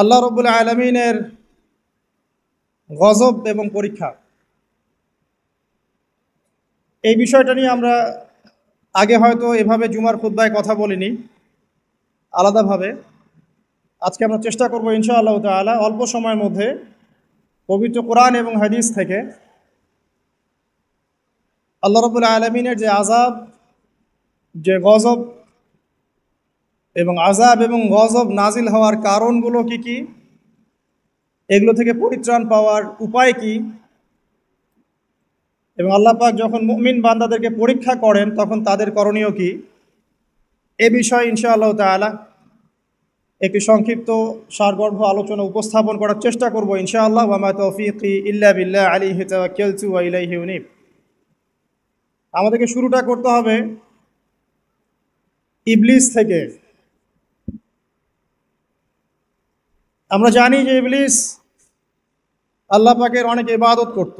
আল্লাহ রব্বুল আলমিনের গজব এবং পরীক্ষা, এই বিষয়টা নিয়ে আমরা আগে হয়তো এভাবে জুমার খুতবায় কথা বলিনি আলাদাভাবে। আজকে আমরা চেষ্টা করব ইনশাআল্লাহ তাআলা অল্প সময়ের মধ্যে পবিত্র কোরআন এবং হাদিস থেকে আল্লাহ রব্বুল আলমিনের যে আযাব, যে গজব এবং আযাব এবং গজব নাজিল হওয়ার কারণগুলো কি কি, এগুলো থেকে পরিত্রাণ পাওয়ার উপায় কি, এবং আল্লাহ পাক যখন মুমিন বান্দাদেরকে পরীক্ষা করেন তখন তাদের করণীয় কি, এ বিষয়ে ইনশাআল্লাহ তাআলা একটি সংক্ষিপ্ত সারগর্ভ আলোচনা উপস্থাপন করার চেষ্টা করব ইনশাআল্লাহ। ওয়া মা তৌফিকি ইল্লা বিল্লাহ আলাইহি তাওয়াক্কালতু ওয়া ইলাইহি উনীব। আমাদেরকে শুরুটা করতে হবে ইবলিস থেকে। আমরা জানি যে ইবলিস আল্লাহ পাকের অনেক ইবাদত করত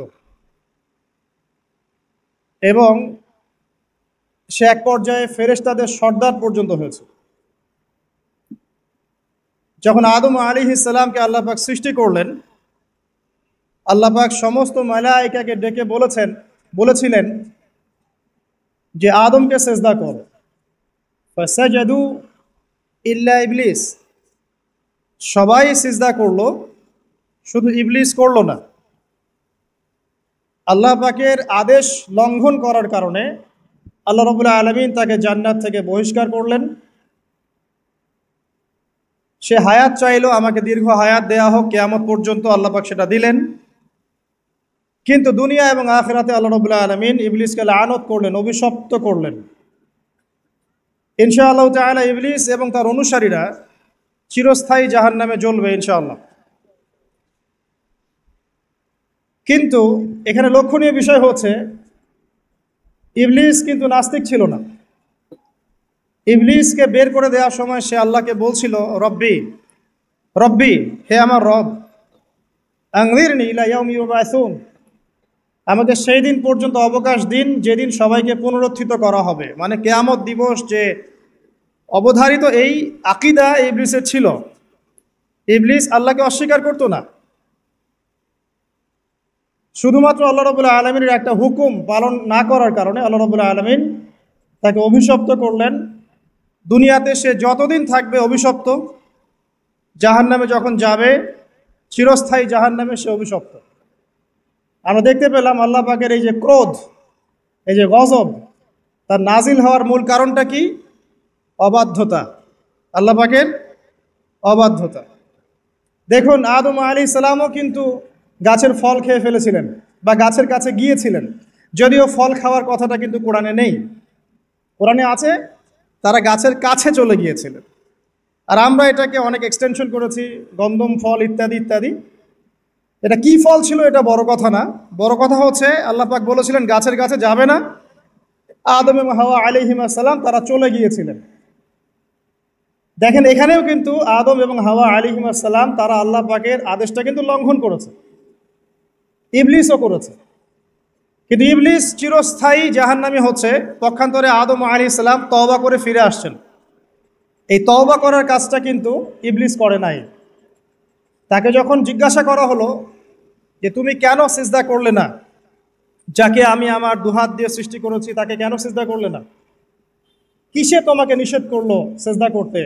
এবং সে এক পর্যায়ে ফেরেশতাদের সর্দার পর্যন্ত হয়েছে। যখন আদম আলাইহিস সালামকে আল্লাহ পাক সৃষ্টি করলেন, আল্লাহ পাক সমস্ত মালায়েকাকে ডেকে বলেছিলেন যে আদমকে সেজদা করো, ফাসাজাদু ইল্লা ইবলিস। সবাই সিজদা করলো, শুধু ইবলিস করলো না। আল্লাহ পাকের আদেশ লঙ্ঘন করার কারণে আল্লাহ রাব্বুল আলামিন তাকে জান্নাত থেকে বহিষ্কার করলেন। সে হায়াত চাইলো, আমাকে দীর্ঘ হায়াত দেয়া হোক কিয়ামত পর্যন্ত, আল্লাহ পাক সেটা দিলেন। কিন্তু দুনিয়া এবং আখিরাতে আল্লাহ রাব্বুল আলামিন ইবলিসকে লানত করলেন, অভিশপ্ত করলেন। ইনশাআল্লাহ তাআলা ইবলিস এবং তার অনুসারীরা চিরস্থায়ী জাহান্নামে জ্বলবে ইনশাআল্লাহ। কিন্তু এখানে লক্ষণীয় বিষয় হচ্ছে ইবলিস কিন্তু নাস্তিক ছিল না। ইবলিসকে বের করে দেওয়ার সময় সে আল্লাহকে বলছিল, রব্বি রব্বি, হে আমার রব, আনজিরনি ইলা ইয়াউমি ইউবাসুন, আমাকে সেই দিন পর্যন্ত অবকাশ দিন যেদিন সবাইকে পুনরুত্থিত করা হবে। মানে কিয়ামত দিবস যে অবধারিত, এই আকীদা ইবলিসের ছিল। ইবলিস আল্লাহকে অস্বীকার করতো না। শুধুমাত্র আল্লাহ রাব্বুল আলামিনের একটা হুকুম পালন না করার কারণে আল্লাহ রাব্বুল আলামিন তাকে অভিশপ্ত করলেন। দুনিয়াতে সে যতদিন থাকবে অভিশপ্ত, জাহান্নামে যখন যাবে চিরস্থায়ী জাহান্নামে সে অভিশপ্ত। আমরা দেখতে পেলাম আল্লাহ পাকের এই যে ক্রোধ, এই যে গজব, তার নাজিল হওয়ার মূল কারণটা কি? অবাধ্যতা, আল্লাহ পাকের অবাধ্যতা। দেখুন, আদম আলাইহিস সালামও কিন্তু গাছের ফল খেয়ে ফেলেছিলেন বা গাছের কাছে গিয়েছিলেন, যদিও ফল খাওয়ার কথাটা কিন্তু কোরআনে নেই। কোরআনে আছে তারা গাছের কাছে চলে গিয়েছিলেন। আর আমরা এটাকে অনেক এক্সটেনশন করেছি, গন্ধম ফল ইত্যাদি ইত্যাদি। এটা কি ফল ছিল এটা বড় কথা না, বড় কথা হচ্ছে আল্লাহ পাক বলেছিলেন গাছের কাছে যাবে না। আদম এবং হাওয়া আলাইহিস সালাম তারা চলে গিয়েছিলেন। দেখেন, এখানেও কিন্তু আদম এবং হাওয়া আলাইহিস সালাম তারা আল্লাহ পাকের আদেশটা কিন্তু লঙ্ঘন করেছে, ইবলিসও করেছে। কিন্তু ইবলিস চিরস্থায়ী জাহান্নামী হচ্ছে। পক্ষান্তরে আদম আলাইহিস সালাম তওবা করে ফিরে আসছেন। এই তওবা করার কাজটা কিন্তু ইবলিস করে নাই। তাকে যখন জিজ্ঞাসা করা হলো যে তুমি কেন সিজদা করলে না, যাকে আমি আমার দুহাত দিয়ে সৃষ্টি করেছি তাকে কেন সিজদা করলে না, কিসে তোমাকে নিষেধ করলো সিজদা করতে?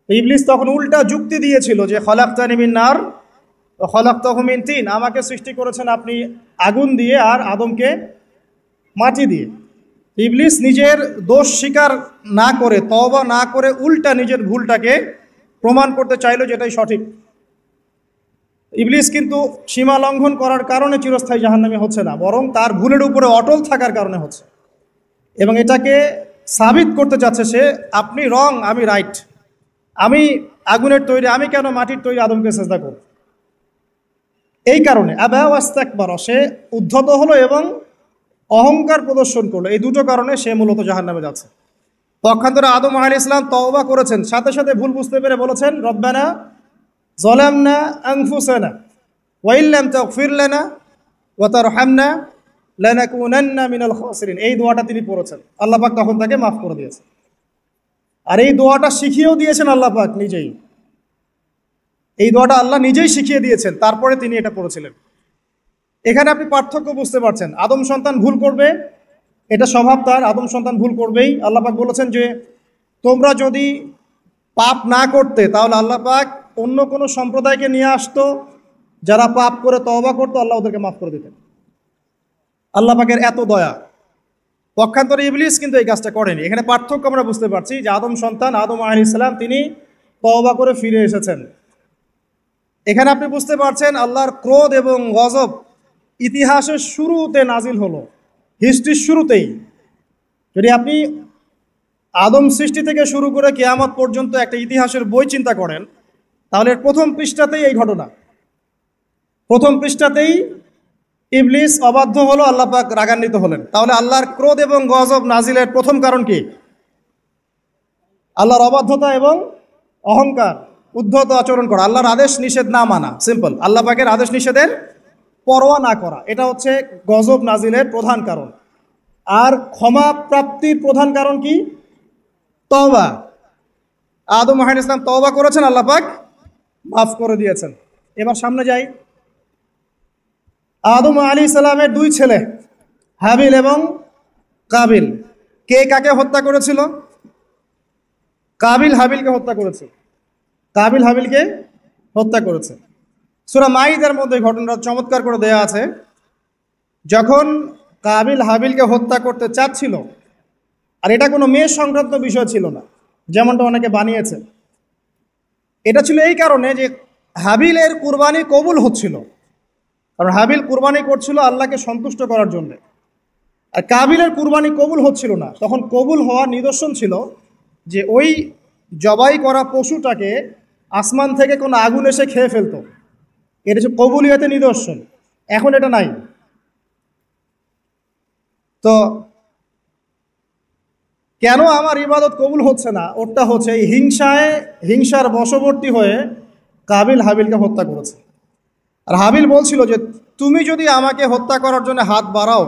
ইবলিস তখন উল্টা যুক্তি দিয়েছিল যে খলাকতানি মিন নার ওয়া খলাকতাহু মিন তিন, আমাকে সৃষ্টি করেছেন আপনি আগুন দিয়ে আর আদমকে মাটি দিয়ে। ইবলিস নিজের দোষ স্বীকার না করে, তওবা না করে, উল্টা নিজের ভুলটাকে প্রমাণ করতে চাইলো যেটাই সঠিক। ইবলিস কিন্তু সীমা লঙ্ঘন করার কারণে চিরস্থায়ী জাহান্নামী হচ্ছে না, বরং তার ভুলের উপরে অটল থাকার কারণে হচ্ছে। এবং এটাকে সাবিত করতে চাচ্ছে সে, আপনি রং, আমি রাইট, আমি আগুনের তৈরি, আমি কেন মাটির তৈরি আদমকে সেজদা করব? এই কারণে আবা ওয়াস্তাকবার, সে উদ্ধত হলো এবং অহংকার প্রদর্শন করলো। এই দুটো কারণে সে মূলত জাহান্নামে যাচ্ছে। পক্ষান্তরে আদম আলাইহিস সালাম তওবা করেছেন, সাথে সাথে ভুল বুঝতে পেরে বলেছেন, রব্বানা যালামনা আনফুসানা ওয়া ইল্লাম তাগফির লানা ওয়া তারহামনা লানাকুনান্না মিনাল খাসিরিন। এই দোয়াটা তিনি পড়েছেন, আল্লাহ পাক তখন তাকে মাফ করে দিয়েছেন। আর এই দোয়াটা শিখিয়েও দিয়েছেন আল্লাহ পাক নিজেই। এই দোয়াটা আল্লাহ নিজেই শিখিয়ে দিয়েছেন, তারপরে তিনি এটা পড়েছিলেন। এখানে আপনি পার্থক্য বুঝতে পারছেন। আদম সন্তান ভুল করবে, এটা স্বভাব তার, আদম সন্তান ভুল করবেই। আল্লাহ পাক বলেছেন যে তোমরা যদি পাপ না করতে তাহলে আল্লাহ পাক অন্য কোনো সম্প্রদায়কে নিয়ে আসতো, যারা পাপ করে তওবা করতো, আল্লাহ ওদেরকে মাফ করে দিতেন। আল্লাহ পাকের এত দয়া। পক্ষান্তরে ইবলিস কিন্তু এই কাজটা করেনি। এখানে পার্থক্য আমরা বুঝতে পারছি যে আদম সন্তান আদম আলাইহিস সালাম তিনি তওবা করে ফিরে এসেছেন। এখানে আপনি বুঝতে পারছেন আল্লাহর ক্রোধ এবং গজব ইতিহাসের শুরুতে নাজিল হলো, হিস্ট্রির শুরুতেই। যদি আপনি আদম সৃষ্টি থেকে শুরু করে কিয়ামত পর্যন্ত একটা ইতিহাসের বই চিন্তা করেন, তাহলে প্রথম পৃষ্ঠাতেই এই ঘটনা। প্রথম পৃষ্ঠাতেই ইবলিস অবাধ্য হলো, আল্লাহ পাক রাগান্বিত হলেন। তাহলে আল্লাহর ক্রোধ এবং গজব নাজিলের প্রথম কারণ কি? আল্লাহর অবাধ্যতা এবং অহংকার, উদ্ধত আচরণ করা, আল্লাহর আদেশ নিষেধ না মানা। সিম্পল, আল্লাহ পাকের আদেশ নিষেধের পরোয়া না করা, এটা হচ্ছে গজব নাজিলের প্রধান কারণ। আর ক্ষমা প্রাপ্তির প্রধান কারণ কি? তওবা। আদম আলাইহিস সালাম তওবা করেছেন, আল্লাহ পাক মাফ করে দিয়েছেন। এবার সামনে যাই। আদম আলাইহিস সালামের দুই ছেলে হাবিল এবং কাবিল, কে কাকে হত্যা করেছিল? কাবিল হাবিলকে হত্যা করেছে। কাবিল হাবিলকে হত্যা করেছে। সূরা মাইদার মধ্যে ঘটনাটা চমৎকার করে দেয়া আছে। যখন কাবিল হাবিলকে হত্যা করতে চাচ্ছিল, আর এটা কোনো মেয়ে সংক্রান্ত বিষয় ছিল না যেমনটা অনেকে বানিয়েছে, এটা ছিল এই কারণে যে হাবিলের কুরবানি কবুল হচ্ছিল। কারণ হাবিল কুরবানি করছিল আল্লাহকে সন্তুষ্ট করার জন্য, আর কাবিলের কুরবানি কবুল হচ্ছিল না। তখন কবুল হওয়ার নিদর্শন ছিল যে ওই জবাই করা পশুটাকে আসমান থেকে কোনো আগুন এসে খেয়ে ফেলতো। এটা হচ্ছে কবুলিয়তের নিদর্শন। এখন এটা নাই। তো কেন আমার ইবাদত কবুল হচ্ছে না? ওটা হচ্ছে এই হিংসার বশবর্তী হয়ে কাবিল হাবিলকে হত্যা করেছে। আর হাবিল বলছিল যে তুমি যদি আমাকে হত্যা করার জন্য হাত বাড়াও,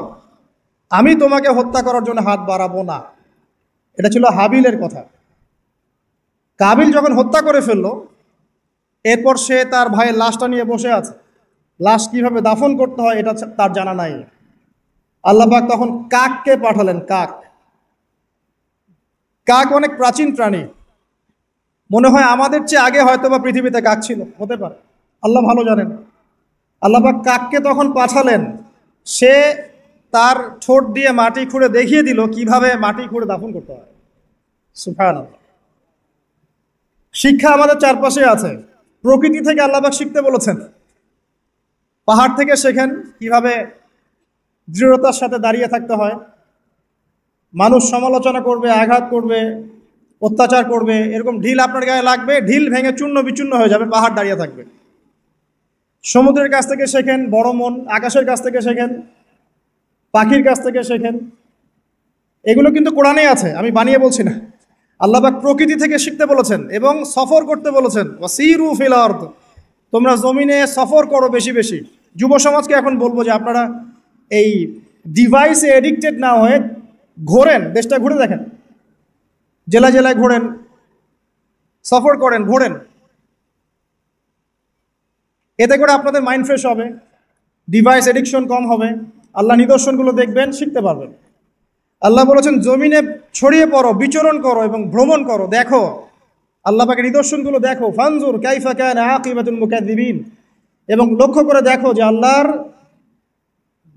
আমি তোমাকে হত্যা করার জন্য হাত বাড়াবো না। এটা ছিল হাবিলের কথা। কাবিল যখন হত্যা করে ফেললো, এরপর সে তার ভাইয়ের লাশটা নিয়ে বসে আছে। লাশ কিভাবে দাফন করতে হয় এটা তার জানা নাই। আল্লাহ পাক তখন কাককে পাঠালেন। কাক অনেক প্রাচীন প্রাণী, মনে হয় আমাদের চেয়ে আগে হয়তো বা পৃথিবীতে কাক ছিল, হতে পারে, আল্লাহ ভালো জানেন। আল্লাহ পাক কাককে তখন পাঠালেন। সে তার ঠোঁট দিয়ে মাটি খুঁড়ে দেখিয়ে দিল কিভাবে মাটি খুঁড়ে দাফন করতে হয়। সুবহানাল্লাহ। শিক্ষা আমাদের চারপাশে আছে। প্রকৃতি থেকে আল্লাহ পাক শিখতে বলেছেন। পাহাড় থেকে শেখেন কিভাবে দৃঢ়তার সাথে দাঁড়িয়ে থাকতে হয়। মানুষ সমালোচনা করবে, আঘাত করবে, অত্যাচার করবে, এরকম ঢিল আপনার গায়ে লাগবে, ঢিল ভেঙে চূর্ণ বিচূর্ণ হয়ে যাবে, পাহাড় দাঁড়িয়ে থাকবে। সমুদ্রের কাছ থেকে শেখেন বড় মন, আকাশের কাছ থেকে শেখেন, পাখির কাছ থেকে শেখেন। এগুলো কিন্তু কোরআনে আছে, আমি বানিয়ে বলছি না। আল্লাহ পাক প্রকৃতি থেকে শিখতে বলেছেন এবং সফর করতে বলেছেন। ওয়াসিরু ফিল আরদ, তোমরা জমিনে সফর করো বেশি বেশি। যুব সমাজকে এখন বলবো যে আপনারা এই ডিভাইসে এডিক্টেড না হয়ে ঘোরেন, দেশটা ঘুরে দেখেন, জেলা জেলায় ঘোরেন, সফর করেন, ঘোরেন। এতে করে আপনাদের মাইন্ড ফ্রেশ হবে, ডিভাইস এডিকশন কম হবে, আল্লাহ নিদর্শনগুলো দেখবেন, শিখতে পারবেন। আল্লাহ বলেছেন জমিনে ছড়িয়ে পড়ো, বিচরণ করো এবং ভ্রমণ করো, দেখো আল্লাহ পাকের নিদর্শনগুলো দেখো। ফানজুর কাইফা কানা আকিবাতুল মুকাদ্দিবিন, এবং লক্ষ্য করে দেখো যে আল্লাহর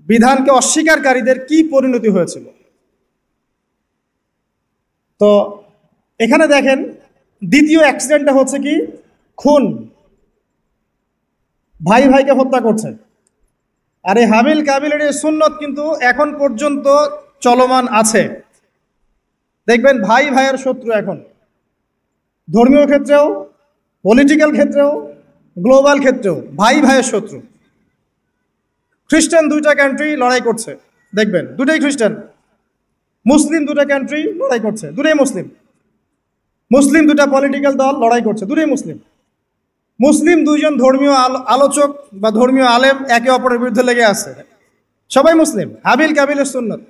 বিধানকে অস্বীকারীদের কি পরিণতি হয়েছিল। তো এখানে দেখেন দ্বিতীয় অ্যাক্সিডেন্টটা হচ্ছে কি? খুন। ভাই ভাইকে হত্যা করছে। আর এই হাবিল কাবিলের এই সুন্নত কিন্তু এখন পর্যন্ত চলমান আছে। দেখবেন ভাই ভাইয়ের শত্রু এখন, ধর্মীয় ক্ষেত্রেও, পলিটিক্যাল ক্ষেত্রেও, গ্লোবাল ক্ষেত্রেও ভাই ভাইয়ের শত্রু। খ্রিস্টান দুইটা কান্ট্রি লড়াই করছে, দেখবেন দুটাই খ্রিস্টান। মুসলিম দুটা কান্ট্রি লড়াই করছে, দুটাই মুসলিম। মুসলিম দুটা পলিটিক্যাল দল লড়াই করছে, দুটাই মুসলিম। মুসলিম দুইজন ধর্মীয় আলোচক বা ধর্মীয় আলেম একে অপরের বিরুদ্ধে লেগে আছে, সবাই মুসলিম। হাবিল কাবিলের সুন্নত।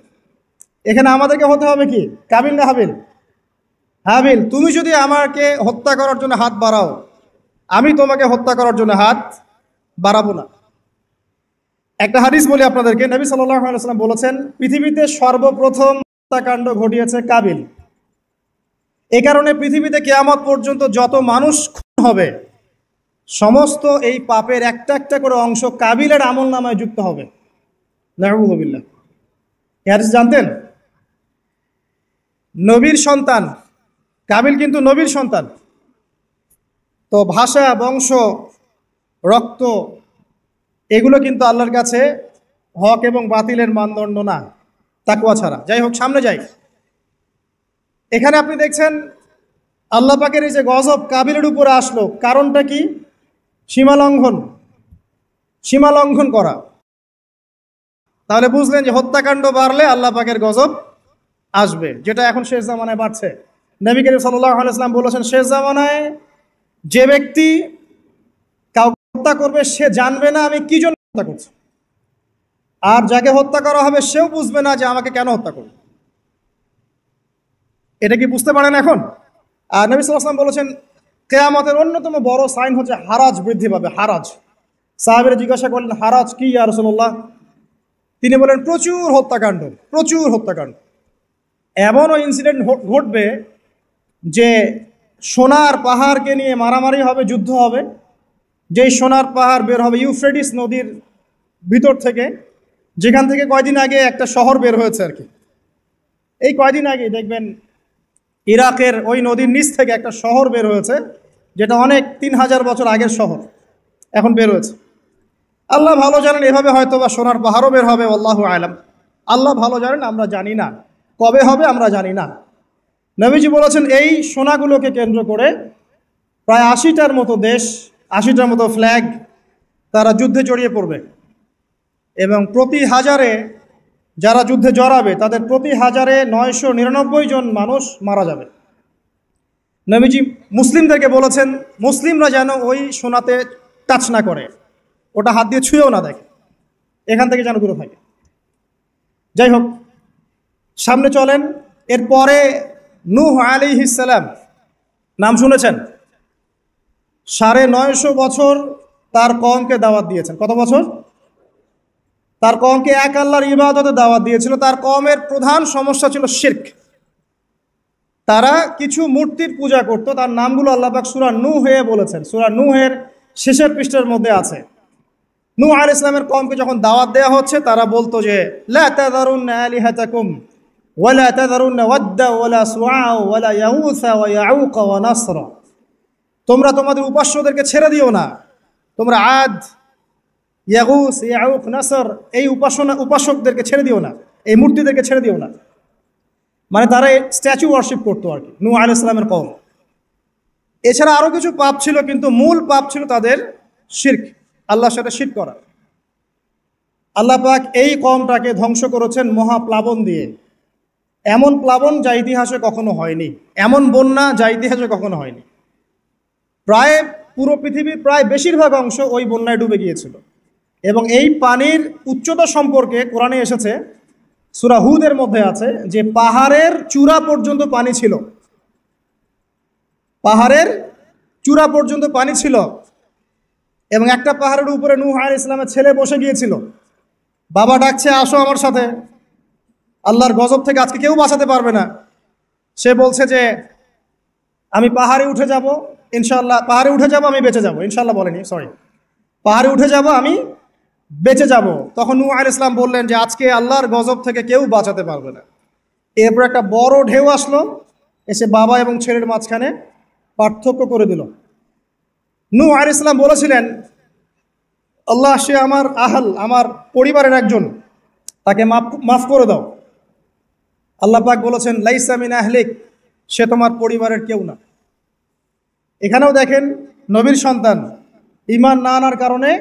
এখানে আমাদেরকে হতে হবে কি? কাবিল না হাবিল? হাবিল। তুমি যদি আমাকে হত্যা করার জন্য হাত বাড়াও, আমি তোমাকে হত্যা করার জন্য হাত বাড়াবো না। একটা হাদিস বলি আপনাদেরকে, নবী সাল্লাল্লাহু আলাইহি ওয়াসাল্লাম বলেছেন, পৃথিবীতে সর্বপ্রথম হত্যাকাণ্ড ঘটিয়েছে কাবিল। এই কারণে পৃথিবীতে কিয়ামত পর্যন্ত যত মানুষ খুন হবে, সমস্ত এই পাপের একটা একটা করে অংশ কাবিলের আমল নামায় যুক্ত হবে। নাউযুবিল্লাহ। এই হাদিস জানতেন? নবীর সন্তান কাবিল কিন্তু নবীর সন্তান। তো ভাষা, বংশ, রক্ত এগুলো কিন্তু আল্লাহর কাছে হক এবং বাতিলের মানদণ্ড না, তাকওয়া ছাড়া। যাই হোক, সামনে যাই। এখানে আপনি দেখছেন আল্লাহ পাকের এই যে গজব কাবিলের উপরে আসলো, কারণটা কি? সীমালঙ্ঘন করা। তাহলে বুঝলেন যে হত্যাকাণ্ড বাড়লে আল্লাহ পাকের গজব আসবে, যেটা এখন শেষ জামানায় বাড়ছে। নবী করিম সাল্লাল্লাহু আলাইহি ওয়াসাল্লাম বলেছেন, শেষ জামানায় যে ব্যক্তি কাউকে হত্যা করবে সে জানবে না আমি কি জন্য হত্যা করছি, আর যাকে হত্যা করা হবে সেও বুঝবে না যে আমাকে কেন হত্যা করবে। এটা কি বুঝতে পারেন এখন? আর নবী সাল্লাল্লাহু আলাইহি ওয়াসাল্লাম বলেছেন, কিয়ামতের অন্যতম বড় সাইন হচ্ছে হারাজ বৃদ্ধি পাবে। হারাজ। সাহাবীরা জিজ্ঞাসা করলেন, হারাজ কি ইয়া রাসূলুল্লাহ? তিনি বলেন, প্রচুর হত্যাকাণ্ড। এমনও ইনসিডেন্ট ঘটবে যে সোনার পাহাড়কে নিয়ে মারামারি হবে, যুদ্ধ হবে। যেই সোনার পাহাড় বের হবে ইউফ্রেটিস নদীর ভিতর থেকে, যেখান থেকে কয়দিন আগে একটা শহর বের হয়েছে আর কি। এই কয়দিন আগে দেখবেন ইরাকের ওই নদীর নিচ থেকে একটা শহর বের হয়েছে, যেটা অনেক 3000 বছর আগের শহর এখন বের হয়েছে। আল্লাহ ভালো জানেন, এভাবে হয়তো বা সোনার পাহাড়ও বের হবে, আল্লাহু আলাম। আল্লাহ ভালো জানেন, আমরা জানি না কবে হবে, আমরা জানি না। নবীজি বলেছেন, এই সোনাগুলোকে কেন্দ্র করে প্রায় 80টার মতো দেশ, 80টার মতো ফ্ল্যাগ তারা যুদ্ধে জড়িয়ে পড়বে, এবং প্রতি হাজারে যারা যুদ্ধে জড়াবে তাদের প্রতি হাজারে 999 জন মানুষ মারা যাবে। নবীজি মুসলিমদেরকে বলেছেন, মুসলিমরা যেন ওই সোনাতে টাচ না করে, ওটা হাত দিয়ে ছুঁয়েও না দেখে, এখান থেকে যেন দূরে থাকে। যাই হোক, সামনে চলেন। এরপরে নূহ আলাইহিস সালাম, নাম শুনেছেন? 950 বছর তার কওমকে দাওয়াত দিয়েছেন। কত বছর? তার কওমকে এক আল্লাহর ইবাদতে দাওয়াত দিয়েছিল। তার কওমের প্রধান সমস্যা ছিল শিরক। তারা কিছু মূর্তির পূজা করত। তার নামগুলো আল্লাহ পাক সূরা নূহে বলেছেন। সূরা নূহের শেষের পৃষ্ঠার মধ্যে আছে। নূহ আলাইহিস সালামের কওমকে যখন দাওয়াত দেওয়া হচ্ছে, তারা বলতো যে লা তাযারুন্না আলিহাতাকুম ওয়া লা তাযারুন্না ওয়াদ্দা ওয়া লা সুআ ওয়া লা ইয়াউসা ওয়া ইয়াউক ওয়া নাসরা। তোমরা তোমাদের উপাস্যদেরকে ছেড়ে দিও না। তোমরা আদ, ইয়াগুস, ইয়াউক, নাসর এই উপাসকদেরকে ছেড়ে দিও না, এই মূর্তিদেরকে ছেড়ে দিও না। মানে তারা স্ট্যাচু ওয়ার্শিপ করতো আর কি, নূহ আলাইহিস সালামের কওম। এছাড়া আরও কিছু পাপ ছিল, কিন্তু মূল পাপ ছিল তাদের শিরক, আল্লাহর সাথে শিরক করা। আল্লাহ পাক এই কওমটাকে ধ্বংস করেছেন মহাপ্লাবন দিয়ে। এমন প্লাবন যা ইতিহাসে কখনো হয়নি, এমন বন্যা যা ইতিহাসে কখনো হয়নি। প্রায় পুরো পৃথিবীর প্রায় বেশিরভাগ অংশ ওই বন্যায় ডুবে গিয়েছিল। এবং এই পানির উচ্চতা সম্পর্কে কোরআনে এসেছে, সূরা হুদের মধ্যে আছে যে পাহাড়ের চূড়া পর্যন্ত পানি ছিল। পাহাড়ের চূড়া পর্যন্ত পানি ছিল, এবং একটা পাহাড়ের উপরে নূহ আলাইহিস সালামের ছেলে বসে গিয়েছিল। বাবা ডাকছে, আসো আমার সাথে, আল্লাহর গজব থেকে আজকে কেউ বাঁচাতে পারবে না। সে বলছে যে আমি পাহাড়ে উঠে যাব, ইনশাআল্লাহ পাহাড়ে উঠে যাব, আমি বেঁচে যাব। ইনশাআল্লাহ বলেনি, সরি, পাহাড়ে উঠে যাব, আমি বেঁচে যাব। তখন নূহ আলাইহিস সালাম বললেন যে আজকে আল্লাহর গজব থেকে কেউ বাঁচাতে পারবে না। এরপর একটা বড় ঢেউ আসলো, এসে বাবা এবং ছেলের মাঝখানে পার্থক্য করে দিল। নূহ আলাইহিস সালাম বলেছিলেন, আল্লাহ, সে আমার আহল, আমার পরিবারের একজন, তাকে মাফ করে দাও। আল্লাহ পাক বলেছেন, লাইসা মিন আহলিক, সে তোমার পরিবারের কেউ না। এখানেও দেখেন নবীর সন্তান ঈমান না আনার কারণে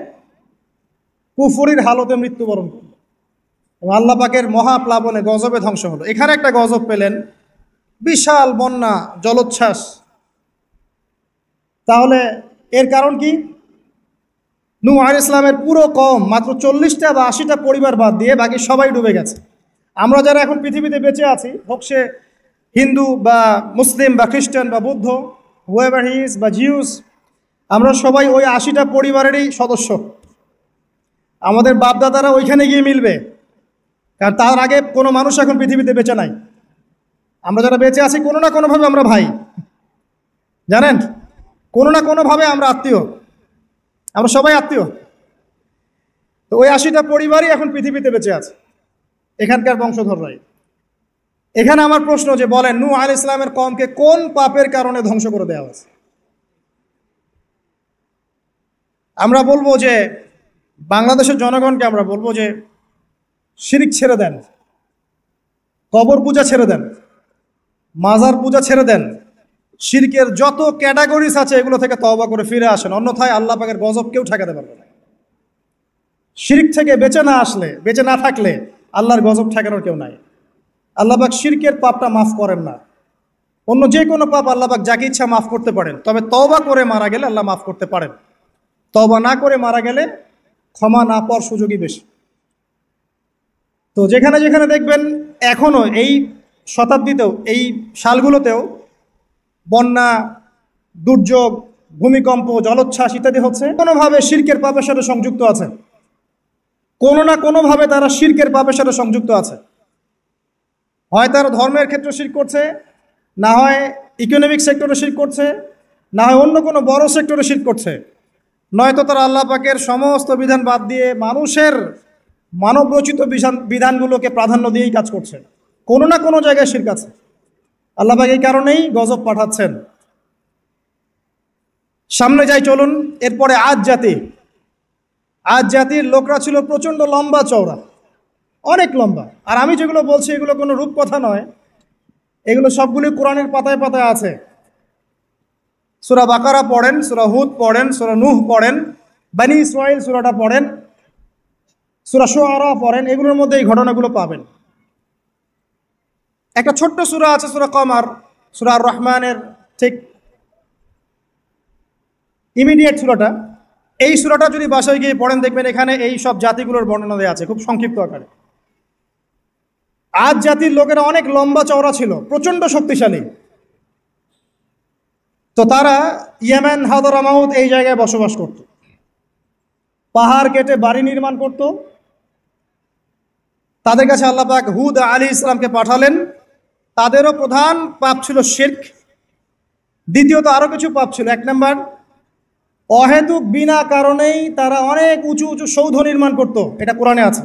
কুফরির হালতে মৃত্যুবরণ করল, এবং আল্লাহ পাকের মহাপ্লাবনে গজবে ধ্বংস হলো। এখানে একটা গজব পেলেন, বিশাল বন্যা, জলোচ্ছ্বাস। তাহলে এর কারণ কি? নূহ আলাইহিস সালামের পুরো কওম, মাত্র 40টা বা 80টা পরিবার বাদ দিয়ে বাকি সবাই ডুবে গেছে। আমরা যারা এখন পৃথিবীতে বেঁচে আছি, হোক সে হিন্দু বা মুসলিম বা খ্রিস্টান বা বৌদ্ধ, হুয়েভার হি ইজ, বা জিউস, আমরা সবাই ওই 80টা পরিবারেরই সদস্য। আমাদের বাপদাদারা ওইখানে গিয়ে মিলবে, কারণ তার আগে কোনো মানুষ এখন পৃথিবীতে বেঁচে নাই। আমরা যারা বেঁচে আছি কোনো না কোনোভাবে আমরা ভাই, জানেন, কোনো না কোনোভাবে আমরা আত্মীয়, আমরা সবাই আত্মীয়। তো ওই 80টা পরিবারই এখন পৃথিবীতে বেঁচে আছে, এখানকার বংশধররাই। এখানে আমার প্রশ্ন যে বলেন, নূহ আলাইহিস সালামের কওমকে কোন পাপের কারণে ধ্বংস করে দেওয়া হয়েছে? আমরা বলবো যে বাংলাদেশের জনগণকে আমরা বলবো যে শিরক ছেড়ে দেন, কবর পূজা ছেড়ে দেন, মাজার পূজা ছেড়ে দেন, শিরকের যত ক্যাটাগরিজ আছে এগুলো থেকে তওবা করে ফিরে আসেন, অন্যথায় আল্লাহ পাকের গজব কেউ ঠেকাতে পারবে না। শিরক থেকে বেঁচে না থাকলে আল্লাহর গজব ঠেকানোর কেউ নাই। আল্লাহ পাক শিরকের পাপটা মাফ করেন না। অন্য যে কোনো পাপ আল্লাহ পাক যাকে ইচ্ছা মাফ করতে পারেন, তবে তওবা করে মারা গেলে আল্লাহ মাফ করতে পারেন। তওবা না করে মারা গেলে ক্ষমা না পাওয়ার সুযোগই বেশি। তো যেখানে যেখানে দেখবেন এখনও এই শতাব্দীতেও, এই সালগুলোতেও বন্যা, দুর্যোগ, ভূমিকম্প, জলোচ্ছ্বাস ইত্যাদি হচ্ছে, কোনোভাবে শিরকের পাপের সাথে সংযুক্ত আছে, কোনো না কোনোভাবে তারা শিরকের পাপের সাথে সংযুক্ত আছে। হয় তারা ধর্মের ক্ষেত্রে শিরক করছে, না হয় ইকোনমিক সেক্টরে শিরক করছে, না হয় অন্য কোনো বড় সেক্টরে শিরক করছে, নয়তো তারা আল্লাহ পাকের সমস্ত বিধান বাদ দিয়ে মানুষের মানবরচিত বিধানগুলোকে প্রাধান্য দিয়েই কাজ করছে। কোনো না কোনো জায়গায় শিরক আছে। আল্লাহ পাক এই কারণেই গজব পাঠাচ্ছেন। সামনে যাই চলুন। এরপরে আজ জাতির লোকরা ছিল প্রচণ্ড লম্বা চওড়া, অনেক লম্বা। আর আমি যেগুলো বলছি এগুলো কোনো রূপকথা নয়, এগুলো সবগুলি কোরআনের পাতায় পাতায় আছে। সূরা বাকারা পড়েন, সূরা হুদ পড়েন, সূরা নূহ পড়েন, বনী ইসরাঈল সূরাটা পড়েন, সূরা শুআরা পড়েন, এগুলোর মধ্যে এই ঘটনাগুলো পাবেন। একটা ছোট্ট সূরা আছে সূরা কমার, সূরা আর রহমানের ঠিক ইমিডিয়েট সূরাটা। এই সূরাটা যদি বাসায় গিয়ে পড়েন দেখবেন এখানে এই সব জাতিগুলোর বর্ণনা দেওয়া আছে খুব সংক্ষিপ্ত আকারে। আজ জাতির লোকেরা অনেক লম্বা চওড়া ছিল, প্রচণ্ড শক্তিশালী। তো তারা ইয়েমেন, হাদরামাউত এই জায়গায় বসবাস করত, পাহাড় কেটে বাড়ি নির্মাণ করত। তাদের কাছে আল্লাহ পাক হুদ আলাইহিস ইসলামকে পাঠালেন। তাদেরও প্রধান পাপ ছিল শিরক। দ্বিতীয়ত আরও কিছু পাপ ছিল। এক নম্বর, অহেতুক বিনা কারণেই তারা অনেক উঁচু উঁচু সৌধ নির্মাণ করত, এটা কোরআনে আছে।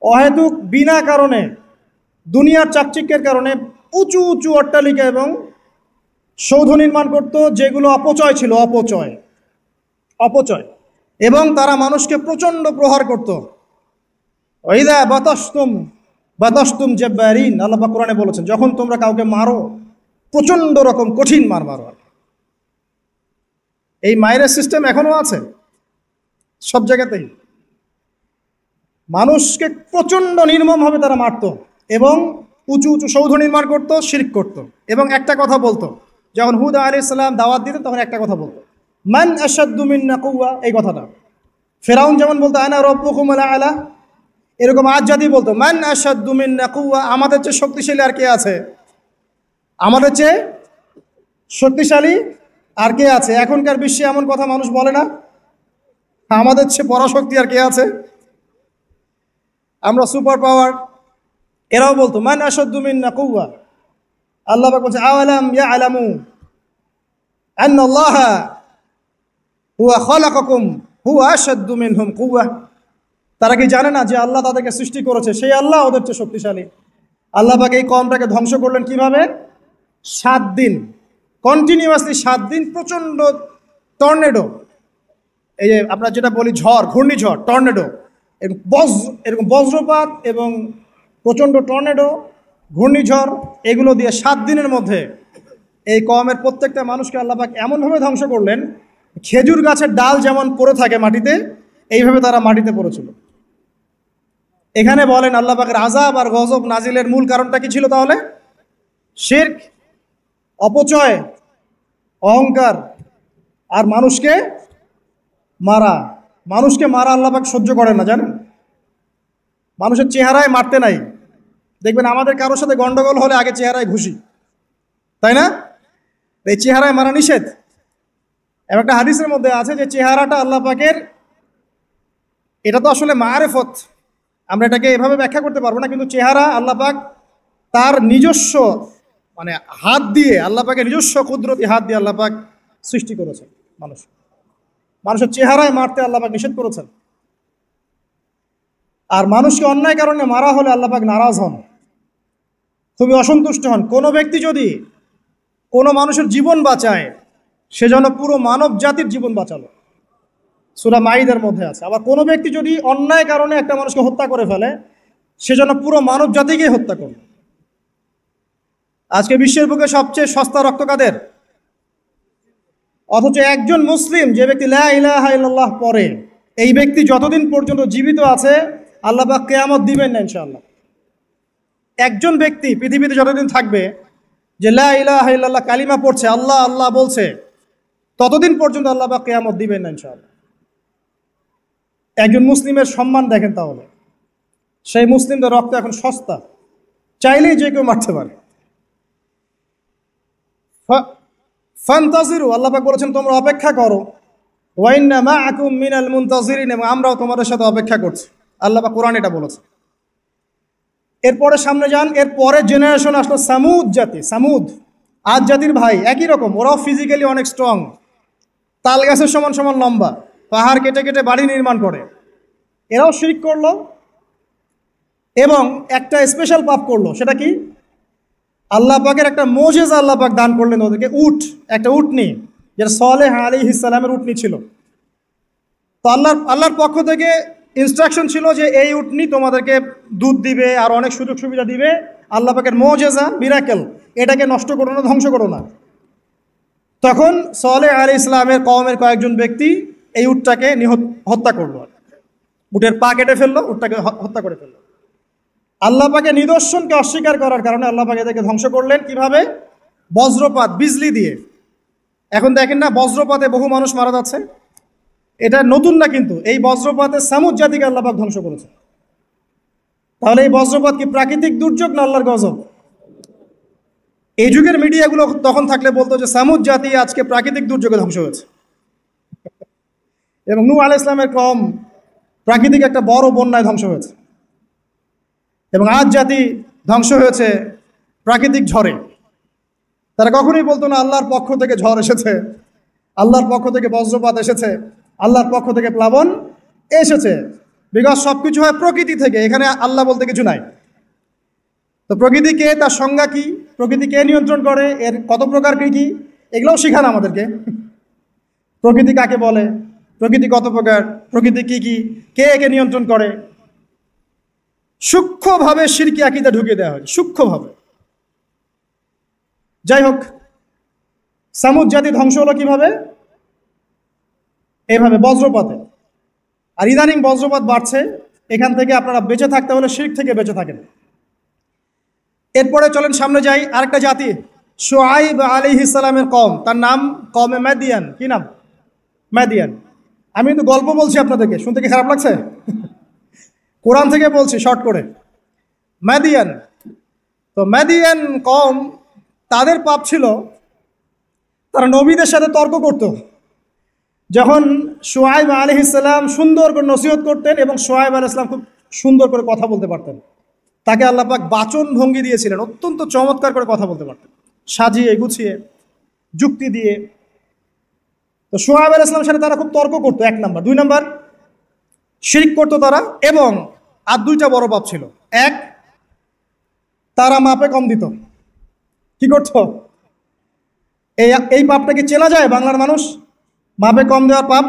অহেতুক বিনা কারণে, দুনিয়ার চাকচিক্যের কারণে উঁচু উঁচু অট্টালিকা এবং সৌধ নির্মাণ করত, যেগুলো অপচয় ছিল, অপচয়। এবং তারা মানুষকে প্রচণ্ড প্রহার করত। ওয়াইদা বাতাসতুম জাব্বারিন, আল্লাহ পাক কোরআনে বলেছেন, যখন তোমরা কাউকে মারো প্রচণ্ড রকম কঠিন মারো। এই মায়ের সিস্টেম এখনো আছে সব জায়গাতেই। মানুষকে প্রচণ্ড নির্মমভাবে তারা মারত এবং উঁচু উঁচু সৌধ নির্মাণ করত, শিরক করত। এবং একটা কথা বলতো, যখন হুদ আলাইহিস সালাম দাওয়াত দিতেন তখন একটা কথা বলতো, মান আশাদ্দু মিন্না কুওয়া, এই কথাটা। ফেরাউন যেমন বলতো আনা রাব্বুকুমুল আ'লা, এরকম আজ জাতি বলতো মান আশাদ্দু মিন্না কুওয়া, আমাদের চেয়ে শক্তিশালী আর কে আছে, আমাদের চেয়ে শক্তিশালী আর কে আছে। এখনকার বিশ্বে এমন কথা মানুষ বলে না, আমাদের চেয়ে পরাশক্তি আর কে আছে, আমরা সুপার পাওয়ার। এরাও বলতো মান আশাদ্দু মিন্না কুওয়া। আল্লাহ পাক বলছে আওয়ালাম ইয়ালামু আন্নাল্লাহা হুয়া খালাকাকুম হুয়া আশাদ্দু মিনহুম কুওয়া। তারা কি জানে না যে আল্লাহ তাদেরকে সৃষ্টি করেছে, সেই আল্লাহ ওদের চেয়ে শক্তিশালী। আল্লাহ পাক এই কওমটাকে ধ্বংস করলেন কিভাবে? 7 দিন কন্টিনিউয়াসলি, 7 দিন প্রচণ্ড টর্নেডো, এই যে আমরা যেটা বলি ঝড়, ঘূর্ণিঝড়, টর্নেডো, এরকম বজ্রপাত এবং প্রচণ্ড টর্নেডো, ঘূর্ণিঝড়, এগুলো দিয়ে 7 দিনের মধ্যে এই কওমের প্রত্যেকটা মানুষকে আল্লাহ পাক এমনভাবে ধ্বংস করলেন, খেজুর গাছের ডাল যেমন পড়ে থাকে মাটিতে, এইভাবে তারা মাটিতে পড়েছিল। এখানে বলেন আল্লাহ পাকের আযাব আর গজব নাজিলের মূল কারণটা কি ছিল তাহলে? শিরক, অপচয়, অহংকার আর মানুষকে মারা। আল্লাহ পাক সহ্য করেন না, জানেন। মানুষের চেহারায় মারতে নাই। দেখবেন আমাদের কারোর সাথে গন্ডগোল হলে আগে চেহারায় ঘুষি, তাই না? এই চেহারায় মারা নিষেধ। এবং একটা হাদিসের মধ্যে আছে যে চেহারাটা আল্লাহ পাকের, এটা তো আসলে মারেফত, আমরা এটাকে এভাবে ব্যাখ্যা করতে পারবো না, কিন্তু চেহারা আল্লাহ পাক তার নিজস্ব মানে হাত দিয়ে, আল্লাহ পাকের নিজস্ব কুদরতি হাত দিয়ে আল্লাহ পাক সৃষ্টি করেছেন মানুষের চেহারায় মারতে আল্লাহ পাক নিষেধ করেছেন। আর মানুষকে অন্যায় কারণে মারা হলে আল্লাহ পাক নারাজ হন, খুবই অসন্তুষ্ট হন। কোনো ব্যক্তি যদি কোনো মানুষের জীবন বাঁচায়, সে যেন পুরো মানব জাতির জীবন বাঁচালো, সূরা মাইদার মধ্যে আছে। আবার কোনো ব্যক্তি যদি অন্যায় কারণে একটা মানুষকে হত্যা করে ফেলে, সে যেন পুরো মানব জাতিকে হত্যা করল। আজকে বিশ্বের বুকে সবচেয়ে সস্তা রক্ত কাদের? অথচ একজন মুসলিম যে ব্যক্তি লা ইলাহা ইল্লাল্লাহ পড়ে, এই ব্যক্তি যতদিন পর্যন্ত জীবিত আছে আল্লাহ পাক কিয়ামত দিবেন না ইনশাআল্লাহ। একজন ব্যক্তি পৃথিবীতে যতদিন থাকবে যে লা ইলাহা ইল্লাল্লাহ কালিমা পড়ছে, আল্লাহ আল্লাহ বলছে, ততদিন পর্যন্ত আল্লাহ পাক কিয়ামত দিবেন না ইনশাআল্লাহ। একজন মুসলিমের সম্মান দেখেন তাহলে। সেই মুসলিমদের রক্ত এখন সস্তা, চাইলেই যে কেউ মারতে পারে। ফান্তাজিরু, আল্লাহ পাক বলেছেন তোমরা অপেক্ষা করো, ওয়া ইন্না মাআকুম মিনাল মুনতাজিরিন, এবং আমরাও তোমাদের সাথে অপেক্ষা করছি। আল্লাহ পাক কোরআন এটা বলেছে। এরপরে সামনে যান, এর পরের জেনারেশন আসলো সামুদ জাতি। সামুদ আদ জাতির ভাই, একই রকম, ওরাও ফিজিক্যালি অনেক স্ট্রং, তাল গাছের সমান সমান লম্বা, পাহাড় কেটে কেটে বাড়ি নির্মাণ করে। এরাও শিরক করলো এবং একটা স্পেশাল পাপ করলো। সেটা কি? আল্লাহ পাকের একটা মোজেজা আল্লাহ পাক দান করলেন ওদেরকে, একটা উটনি, যেটা সালেহ আলাইহিস সালামের উটনি ছিল। তো আল্লাহর পক্ষ থেকে ইনস্ট্রাকশন ছিল যে এই উটনি তোমাদেরকে দুধ দিবে আর অনেক সুযোগ সুবিধা দিবে। আল্লাহ পাকের মোজেজা, মিরাকেল, এটাকে নষ্ট করো না, ধ্বংস করো না। তখন সালেহ আলাইহিস সালামের কওমের কয়েকজন ব্যক্তি এই উটটাকে হত্যা করলো, উটের পা কেটে ফেললো, উটটাকে হত্যা করে ফেললো। আল্লাহ পাকের নিদর্শনকে অস্বীকার করার কারণে আল্লাহ পাক এদেরকে ধ্বংস করলেন। কিভাবে? বজ্রপাত, বিজলি দিয়ে। এখন দেখেন না, বজ্রপাতে বহু মানুষ মারা যাচ্ছে। এটা নতুন না, কিন্তু এই বজ্রপাতে সামুদ জাতিকে আল্লাহ পাক ধ্বংস করেছে। তাহলে এই বজ্রপাত কি প্রাকৃতিক দুর্যোগ না আল্লাহর গজব? এই যুগের মিডিয়াগুলো তখন থাকলে বলতো যে সামুদ জাতি আজকে প্রাকৃতিক দুর্যোগে ধ্বংস হয়েছে, এবং নূহ আলাইহিস সালামের কওম প্রাকৃতিক একটা বড় বন্যায় ধ্বংস হয়েছে, এবং আদ জাতি ধ্বংস হয়েছে প্রাকৃতিক ঝড়ে। তারা কখনোই বলতো না আল্লাহর পক্ষ থেকে ঝড় এসেছে, আল্লাহর পক্ষ থেকে বজ্রপাত এসেছে, আল্লাহর পক্ষ থেকে প্লাবন এসেছে। বিকজ সব কিছু হয় প্রকৃতি থেকে, এখানে আল্লাহ বলতে কিছু নাই। তো প্রকৃতি কে, তার সংজ্ঞা কি, প্রকৃতি কে নিয়ন্ত্রণ করে, এর কত প্রকার কি, এগুলোও শিখান আমাদেরকে। প্রকৃতি কাকে বলে, প্রকৃতি কত প্রকার, প্রকৃতি কি, কে একে নিয়ন্ত্রণ করে, সূক্ষ্মভাবে শিরকি আকীদা ঢুকিয়ে দেওয়া হয়, সূক্ষ্মভাবে। যাই হোক, সামুদ জাতি ধ্বংস হলো কিভাবে? এইভাবে, বজ্রপাতে। আর ইদানিং বজ্রপাত বাড়ছে। এখান থেকে আপনারা বেঁচে থাকতে হলে শিরক থেকে বেঁচে থাকেন। এরপরে চলেন সামনে যাই, আরেকটা জাতি, শুআইব আলাইহিস সালামের কওম, তার নাম কওমে মাদিয়ান। কি নাম? মাদিয়ান। আমি কিন্তু গল্প বলছি আপনাদেরকে, শুনতে কি খারাপ লাগছে? কোরআন থেকে বলছি শর্ট করে। মাদিয়ান, তো মাদিয়ান কওম, তাদের পাপ ছিল তারা নবীদের সাথে তর্ক করত। যখন শুআইব আলাইহিস সালাম সুন্দর করে নসিহত করতেন, এবং শুআইব আলাইহিস সালাম খুব সুন্দর করে কথা বলতে পারতেন, তাকে আল্লাহ পাক বাচন ভঙ্গি দিয়েছিলেন, অত্যন্ত চমৎকার করে কথা বলতে পারতেন, সাজিয়ে গুছিয়ে যুক্তি দিয়ে। তো শুআইব আলাইহিস সালামের সাথে তারা খুব তর্ক করতো, 1 নাম্বার। 2 নাম্বার, শিরক করতো তারা, এবং আর 2টা বড় পাপ ছিল। 1, তারা মাপে কম দিত। কি করত? এই পাপটা কি চেনা যায় বাংলার মানুষ? মাপে কম দেওয়ার পাপ।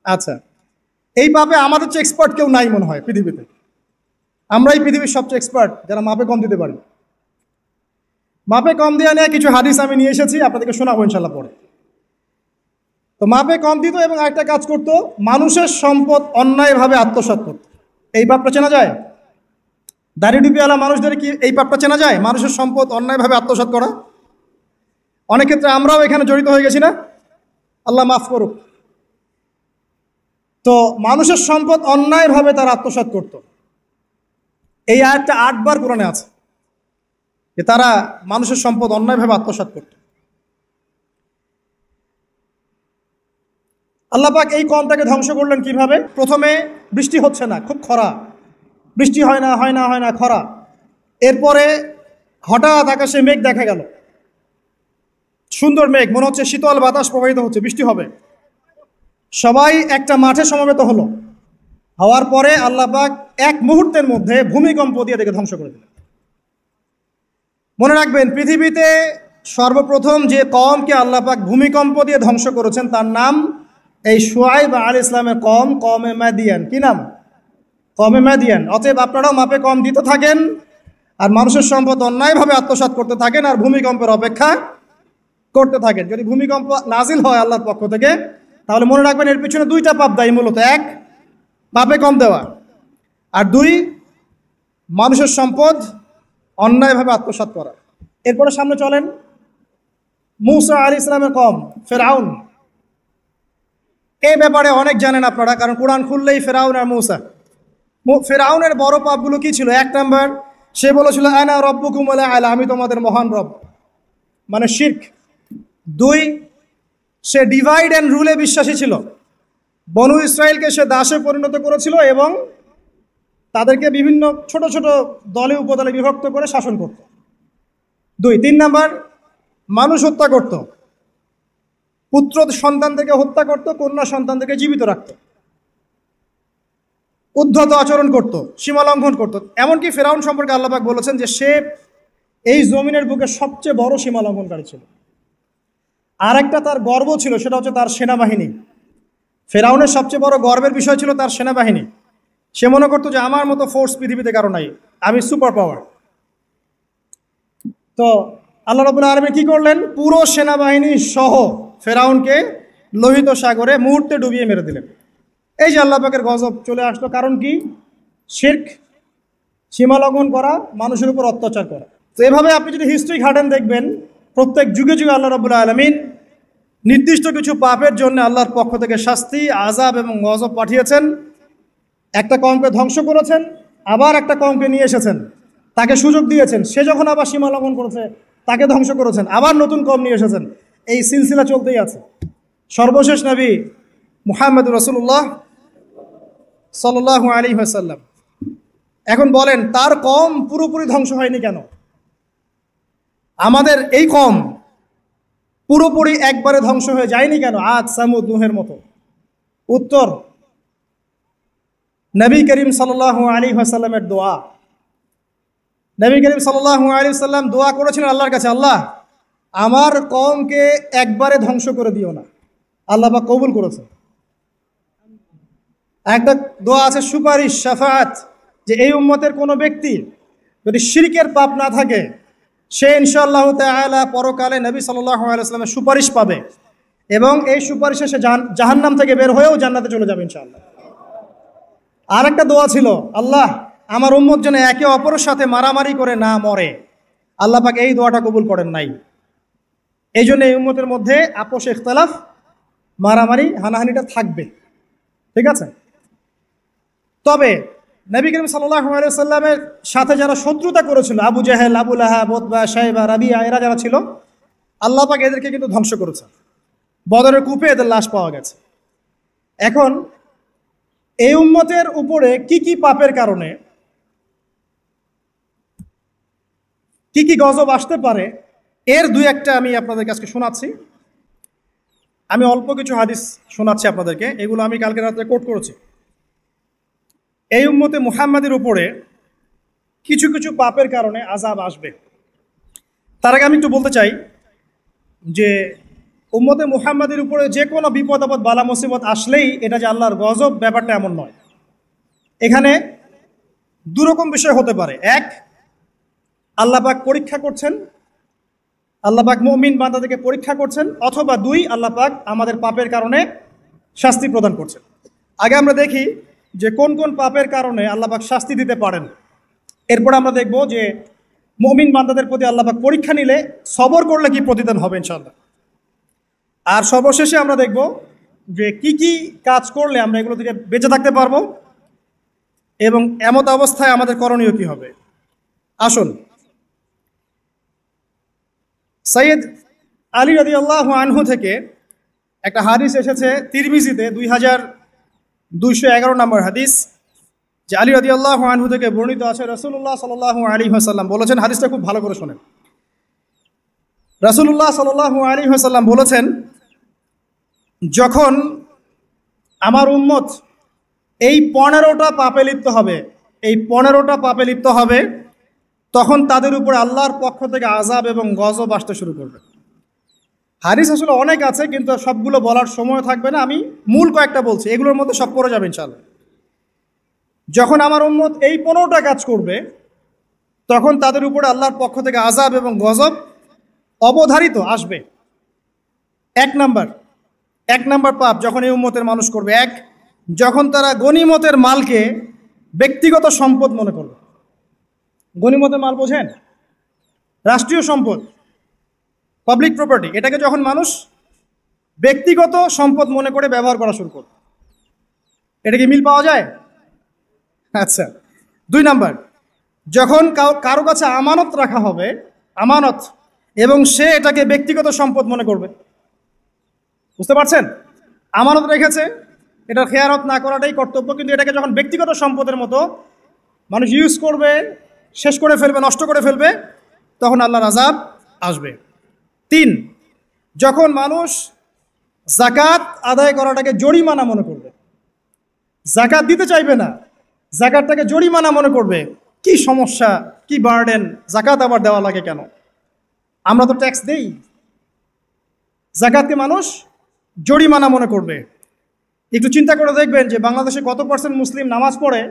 আচ্ছা, এই পাপে আমাদের চেয়ে এক্সপার্ট কেউ নাই মনে হয় পৃথিবীতে। আমরাই পৃথিবীর সবচেয়ে এক্সপার্ট যারা মাপে কম দিতে পারি। মাপে কম দেওয়া নিয়ে কিছু হাদিস আমি নিয়ে এসেছি, আপনাদেরকে শোনাবো ইনশাল্লাহ পরে। তো মাপে কম দিত, এবং একটা কাজ করতো, মানুষের সম্পদ অন্যায়ভাবে আত্মসাৎ করত। এই পাপটা চেনা যায়? দাড়ি টুপিওয়ালা মানুষদের কি এই পাপটা চেনা যায়? মানুষের সম্পদ অন্যায়ভাবে আত্মসাৎ করা। অনেক ক্ষেত্রে আমরাও এখানে জড়িত হয়ে গেছি না? আল্লাহ মাফ করুক। তো মানুষের সম্পদ অন্যায়ভাবে তারা আত্মসাৎ করত। এই আয়াতটা 8 বার কোরআনে আছে যে তারা মানুষের সম্পদ অন্যায়ভাবে আত্মসাৎ করত। আল্লাহ পাক এই কওমটাকে ধ্বংস করলেন কিভাবে? প্রথমে বৃষ্টি হচ্ছে না, খুব খরা, বৃষ্টি হয় না হয় না হয় না, খরা। এরপরে হঠাৎ আকাশে মেঘ দেখা গেল, সুন্দর মেঘ, মনে হচ্ছে শীতল বাতাস প্রবাহিত হচ্ছে, বৃষ্টি হবে। সবাই একটা মাঠে সমবেত হলো। হওয়ার পরে আল্লাহ পাক এক মুহূর্তের মধ্যে ভূমিকম্প দিয়ে দেখে ধ্বংস করে দিলেন। মনে রাখবেন, পৃথিবীতে সর্বপ্রথম যে কওমকে আল্লাহ পাক ভূমিকম্প দিয়ে ধ্বংস করেছেন তার নাম এই শুআইব আলাইহিস সালামের কওম, কওমে মাদিয়ান। কি নাম? কওমে মাদিয়ান। অতএব আপনারাও মাপে কম দিতে থাকেন, আর মানুষের সম্পদ অন্যায়ভাবে আত্মসাৎ করতে থাকেন, আর ভূমিকম্পের অপেক্ষা করতে থাকেন। যদি ভূমিকম্প নাজিল হয় আল্লাহর পক্ষ থেকে, তাহলে মনে রাখবেন এর পিছনে দুইটা পাপ দায়ী মূলত। এক, পাপে কম দেওয়া, আর দুই, মানুষের সম্পদ অন্যায়ভাবে আত্মসাৎ করা। এরপরে সামনে চলেন, মূসা আলাইহিস সালামের কওম ফেরাউন। এই ব্যাপারে অনেক জানেন আপনারা, কারণ কোরআন খুললেই ফেরাউন আর মূসা। ফেরাউনের বড় পাপগুলো কি ছিল? এক নাম্বার, সে বলেছিল আনা রব্বুকুমুল আ'লা, আমি তোমাদের মহান রব, মানে শিরক। দুই, সে ডিভাইড অ্যান্ড রুলে বিশ্বাসী ছিল। বনু ইসরায়েলকে সে দাসে পরিণত করেছিল এবং তাদেরকে বিভিন্ন ছোট ছোট দলে উপদলে বিভক্ত করে শাসন করত। দুই। তিন নাম্বার, মানুষ হত্যা করত, পুত্র সন্তানদেরকে হত্যা করত, কন্যা সন্তানদেরকে জীবিত রাখত, উদ্ধত আচরণ করত, সীমালঙ্ঘন করত। এমনকি ফেরাউন সম্পর্কে আল্লাহ পাক বলেছেন যে সে এই জমিনের বুকে সবচেয়ে বড় সীমালঙ্ঘনকারী ছিল। আর একটা তার গর্ব ছিল, সেটা হচ্ছে তার সেনাবাহিনী। ফেরাউনের সবচেয়ে বড় গর্বের বিষয় ছিল তার সেনাবাহিনী। সে মনে করতো যে আমার মতো ফোর্স পৃথিবীতে কারো নাই, আমি সুপার পাওয়ার। তো আল্লাহ রাব্বুল আলামিন কি করলেন? পুরো সেনাবাহিনী সহ ফেরাউনকে লোহিত সাগরে মুহূর্তে ডুবিয়ে মেরে দিলেন। এই যে আল্লাহ পাকের গজব চলে আসলো, কারণ কি? শিরক, সীমালঙ্ঘন করা, মানুষের উপর অত্যাচার করা। তো এভাবে আপনি যদি হিস্ট্রি ঘাটেন, দেখবেন প্রত্যেক যুগে যুগে আল্লাহ রাব্বুল আলামিন নির্দিষ্ট কিছু পাপের জন্য আল্লাহর পক্ষ থেকে শাস্তি, আযাব এবং গজব পাঠিয়েছেন। একটা কওমকে ধ্বংস করেছেন, আবার একটা কওমকে নিয়ে এসেছেন, তাকে সুযোগ দিয়েছেন, সে যখন আবার সীমা লঙ্ঘন করেছে তাকে ধ্বংস করেছেন, আবার নতুন কওম নিয়ে এসেছেন। এই সিলসিলা চলতেই আছে। সর্বশেষ নবী মুহাম্মদ রাসূলুল্লাহ সাল্লাল্লাহু আলাইহি ওয়াসাল্লাম, এখন বলেন তার কওম পুরোপুরি ধ্বংস হয়নি কেন? আমাদের এই কওম পুরোপুরি একবারে ধ্বংস হয়ে যায়নি কেন? আদ, সামুদ, নূহের মতো। উত্তর, নবী করিম সাল্লাল্লাহু আলাইহি ওয়াসাল্লামের দোয়া। নবী করিম সাল্লাল্লাহু আলাইহি ওয়াসাল্লাম দোয়া করেছিলেন আল্লাহর কাছে, আল্লাহ আমার কওমকে একবারে ধ্বংস করে দিও না। আল্লাহ পাক কবুল করেছেন। একটা দোয়া আছে সুপারিশ, শাফাআত, যে এই উম্মতের কোনো ব্যক্তি যদি শিরকের পাপ না থাকে, সে ইনশাআল্লাহু তাআলা পরকালে নবী সাল্লাল্লাহু আলাইহি ওয়াসাল্লামের সুপারিশ পাবে, এবং এই সুপারিশে সে জাহান্নাম থেকে বের হয়েও জান্নাতে চলে যাবে ইনশাআল্লাহ। আর একটা দোয়া ছিল, আল্লাহ আমার উম্মত যেন একে অপরের সাথে মারামারি করে না মরে। আল্লাহ পাক এই দোয়াটা কবুল করেন নাই। এই জন্য এই উম্মতের মধ্যে আপোষ, ইখতিলাফ, মারামারি, হানাহানিটা থাকবে। ঠিক আছে? তবে নবী করিম সাল্লাল্লাহু আলাইহি ওয়াসাল্লামের সাথে যারা শত্রুতা করেছিল, আবু জাহেল, আবু লাহাব, উতবা, শাইবা, রাবিয়া, এরা যারা ছিল, আল্লাহ পাক এদেরকে কিন্তু ধ্বংস করেছেন। বদরের কূপে এদের লাশ পাওয়া গেছে। এখন এই উম্মতের উপরে কি কি পাপের কারণে কি কি গজব আসতে পারে, এর দুই একটা আমি আপনাদের কাছে শোনাচ্ছি। আমি অল্প কিছু হাদিস শোনাচ্ছি আপনাদেরকে, এগুলো আমি কালকে রাতে কোট করেছি। এই উম্মতে মুহাম্মাদের উপরে কিছু কিছু পাপের কারণে আযাব আসবে। তার আগে আমি একটু বলতে চাই যে উম্মতে মুহাম্মাদের উপরে যে কোনো বিপদ আপদ, বালা মুসিবত আসলেই এটা যে আল্লাহর গজব, ব্যাপারটা এমন নয়। এখানে দুরকম বিষয় হতে পারে। এক, আল্লাহ পাক পরীক্ষা করছেন, আল্লাহ পাক মুমিন বান্দাদেরকে পরীক্ষা করছেন। অথবা দুই, আল্লাহ পাক আমাদের পাপের কারণে শাস্তি প্রদান করছেন। আগে আমরা দেখি যে কোন কোন পাপের কারণে আল্লাহ পাক শাস্তি দিতে পারেন। এরপর আমরা দেখব যে মুমিন বান্দাদের প্রতি আল্লাহ পাক পরীক্ষা নিলে সবর করলে কি প্রতিদান হবে ইনশাআল্লাহ। আর সর্বশেষে আমরা দেখব যে কি কি কাজ করলে আমরা এগুলো থেকে বেঁচে থাকতে পারবো এবং এমত অবস্থায় আমাদের করণীয় কি হবে। আসুন, সৈয়দ আলী রাদিয়াল্লাহু আনহু থেকে একটা হাদিস এসেছে তিরমিজিতে 2211 নম্বর হাদিস, যে আলী রাদিয়াল্লাহু আনহু থেকে বর্ণিত আছে, রাসূলুল্লাহ সাল্লাল্লাহু আলাইহি ওয়াসাল্লাম বলেছেন, হাদিসটা খুব ভালো করে শোনেন। রাসূলুল্লাহ সাল্লাল্লাহু আলাইহি ওয়াসাল্লাম বলেছেন, যখন আমার উম্মত এই 15টা পাপে লিপ্ত হবে, এই 15টা পাপে লিপ্ত হবে, তখন তাদের উপর আল্লাহর পক্ষ থেকে আযাব এবং গজব আসতে শুরু করবে। হাদিস আসলে অনেক আছে, কিন্তু সবগুলো বলার সময় থাকবে না, আমি মূল কয়েকটা বলছি, এগুলোর মধ্যে সব পড়ে যাবে ইনশাআল্লাহ। যখন আমার উম্মত এই 15টা কাজ করবে, তখন তাদের উপরে আল্লাহর পক্ষ থেকে আযাব এবং গজব অবধারিত আসবে। এক নাম্বার পাপ যখন এই উম্মতের মানুষ করবে, যখন তারা গনিমতের মালকে ব্যক্তিগত সম্পদ মনে করবে। গনিমতের মাল বোঝেন? রাষ্ট্রীয় সম্পদ, পাবলিক প্রপার্টি, এটাকে যখন মানুষ ব্যক্তিগত সম্পদ মনে করে ব্যবহার করা শুরু করবে, এটা কি মিল পাওয়া যায়? আচ্ছা। 2 নাম্বার, যখন কারো কাছে আমানত রাখা হবে, আমানত, এবং সে এটাকে ব্যক্তিগত সম্পদ মনে করবে। বুঝতে পারছেন? আমানত রেখেছে, এটা খেয়ানত না করাটাই কর্তব্য, কিন্তু এটাকে যখন ব্যক্তিগত সম্পদের মতো মানুষ ইউজ করবে, শেষ করে ফেলবে, নষ্ট করে ফেলবে, তখন আল্লাহর আযাব আসবে। 3, যখন মানুষ যাকাত আদায় করাটাকে জরিমানা মনে করবে, যাকাত দিতে চাইবে না, যাকাতটাকে জরিমানা মনে করবে, কি সমস্যা, কি বার্ডেন, যাকাত আবার দেওয়া লাগে কেন, আমরা তো ট্যাক্স দেই। যাকাতকে মানুষ জরিমানা মনে করবে। একটু চিন্তা করে দেখবেন যে বাংলাদেশে কত পার্সেন্ট মুসলিম নামাজ পড়ে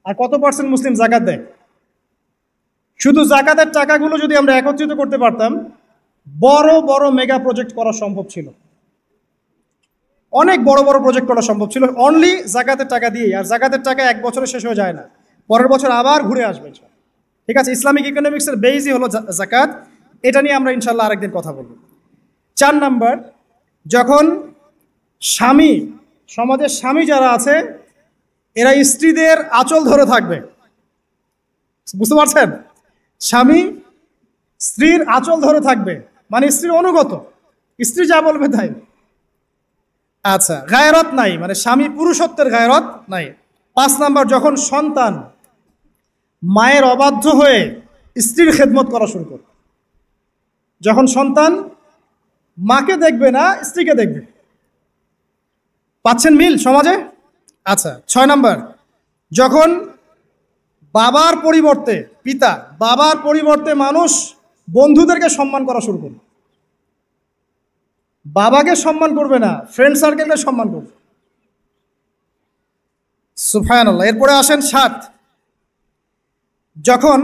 আর কত পার্সেন্ট মুসলিম যাকাত দেয়। শুধু যাকাতের টাকাগুলো যদি আমরা একত্রিত করতে পারতাম, বড় বড় মেগা প্রজেক্ট করা সম্ভব ছিল, অনেক বড় বড় প্রজেক্ট করা সম্ভব ছিল, অনলি যাকাতের টাকা দিয়েই। আর যাকাতের টাকা এক বছরে শেষ হয়ে যায় না, পরের বছর আবার ঘুরে আসবে। ঠিক আছে, ইসলামিক ইকোনমিক্সের বেসই হলো যাকাত। এটা নিয়ে আমরা ইনশাল্লাহ আরেকদিন কথা বলব। 4 নাম্বার, যখন স্বামী, সমাজের স্বামী যারা আছে, এরা স্ত্রীদের আঁচল ধরে থাকবে। বুঝতে পারছেন? স্বামী স্ত্রীর আঁচল ধরে থাকবে, মানে স্ত্রীর অনুগত, স্ত্রী যা বলবে তাই। আচ্ছা, গায়রত নাই, মানে স্বামী পুরুষত্বের গায়রত নাই। 5 নাম্বার, যখন সন্তান মায়ের অবাধ্য হয়ে স্ত্রীর খেদমত করা শুরু করবে, যখন সন্তান মাকে দেখবে না, স্ত্রীকে দেখবে। পাচ্ছেন মিল সমাজে? আচ্ছা। 6 নাম্বার, যখন বাবার পরিবর্তে, পিতা, বাবার পরিবর্তে মানুষ বন্ধুদেরকে সম্মান করা শুরু করবে, বাবাকে সম্মান করবে না, ফ্রেন্ড সার্কেলকে সম্মান করবে। সুবহানাল্লাহ। এরপরে আসেন 7, যখন,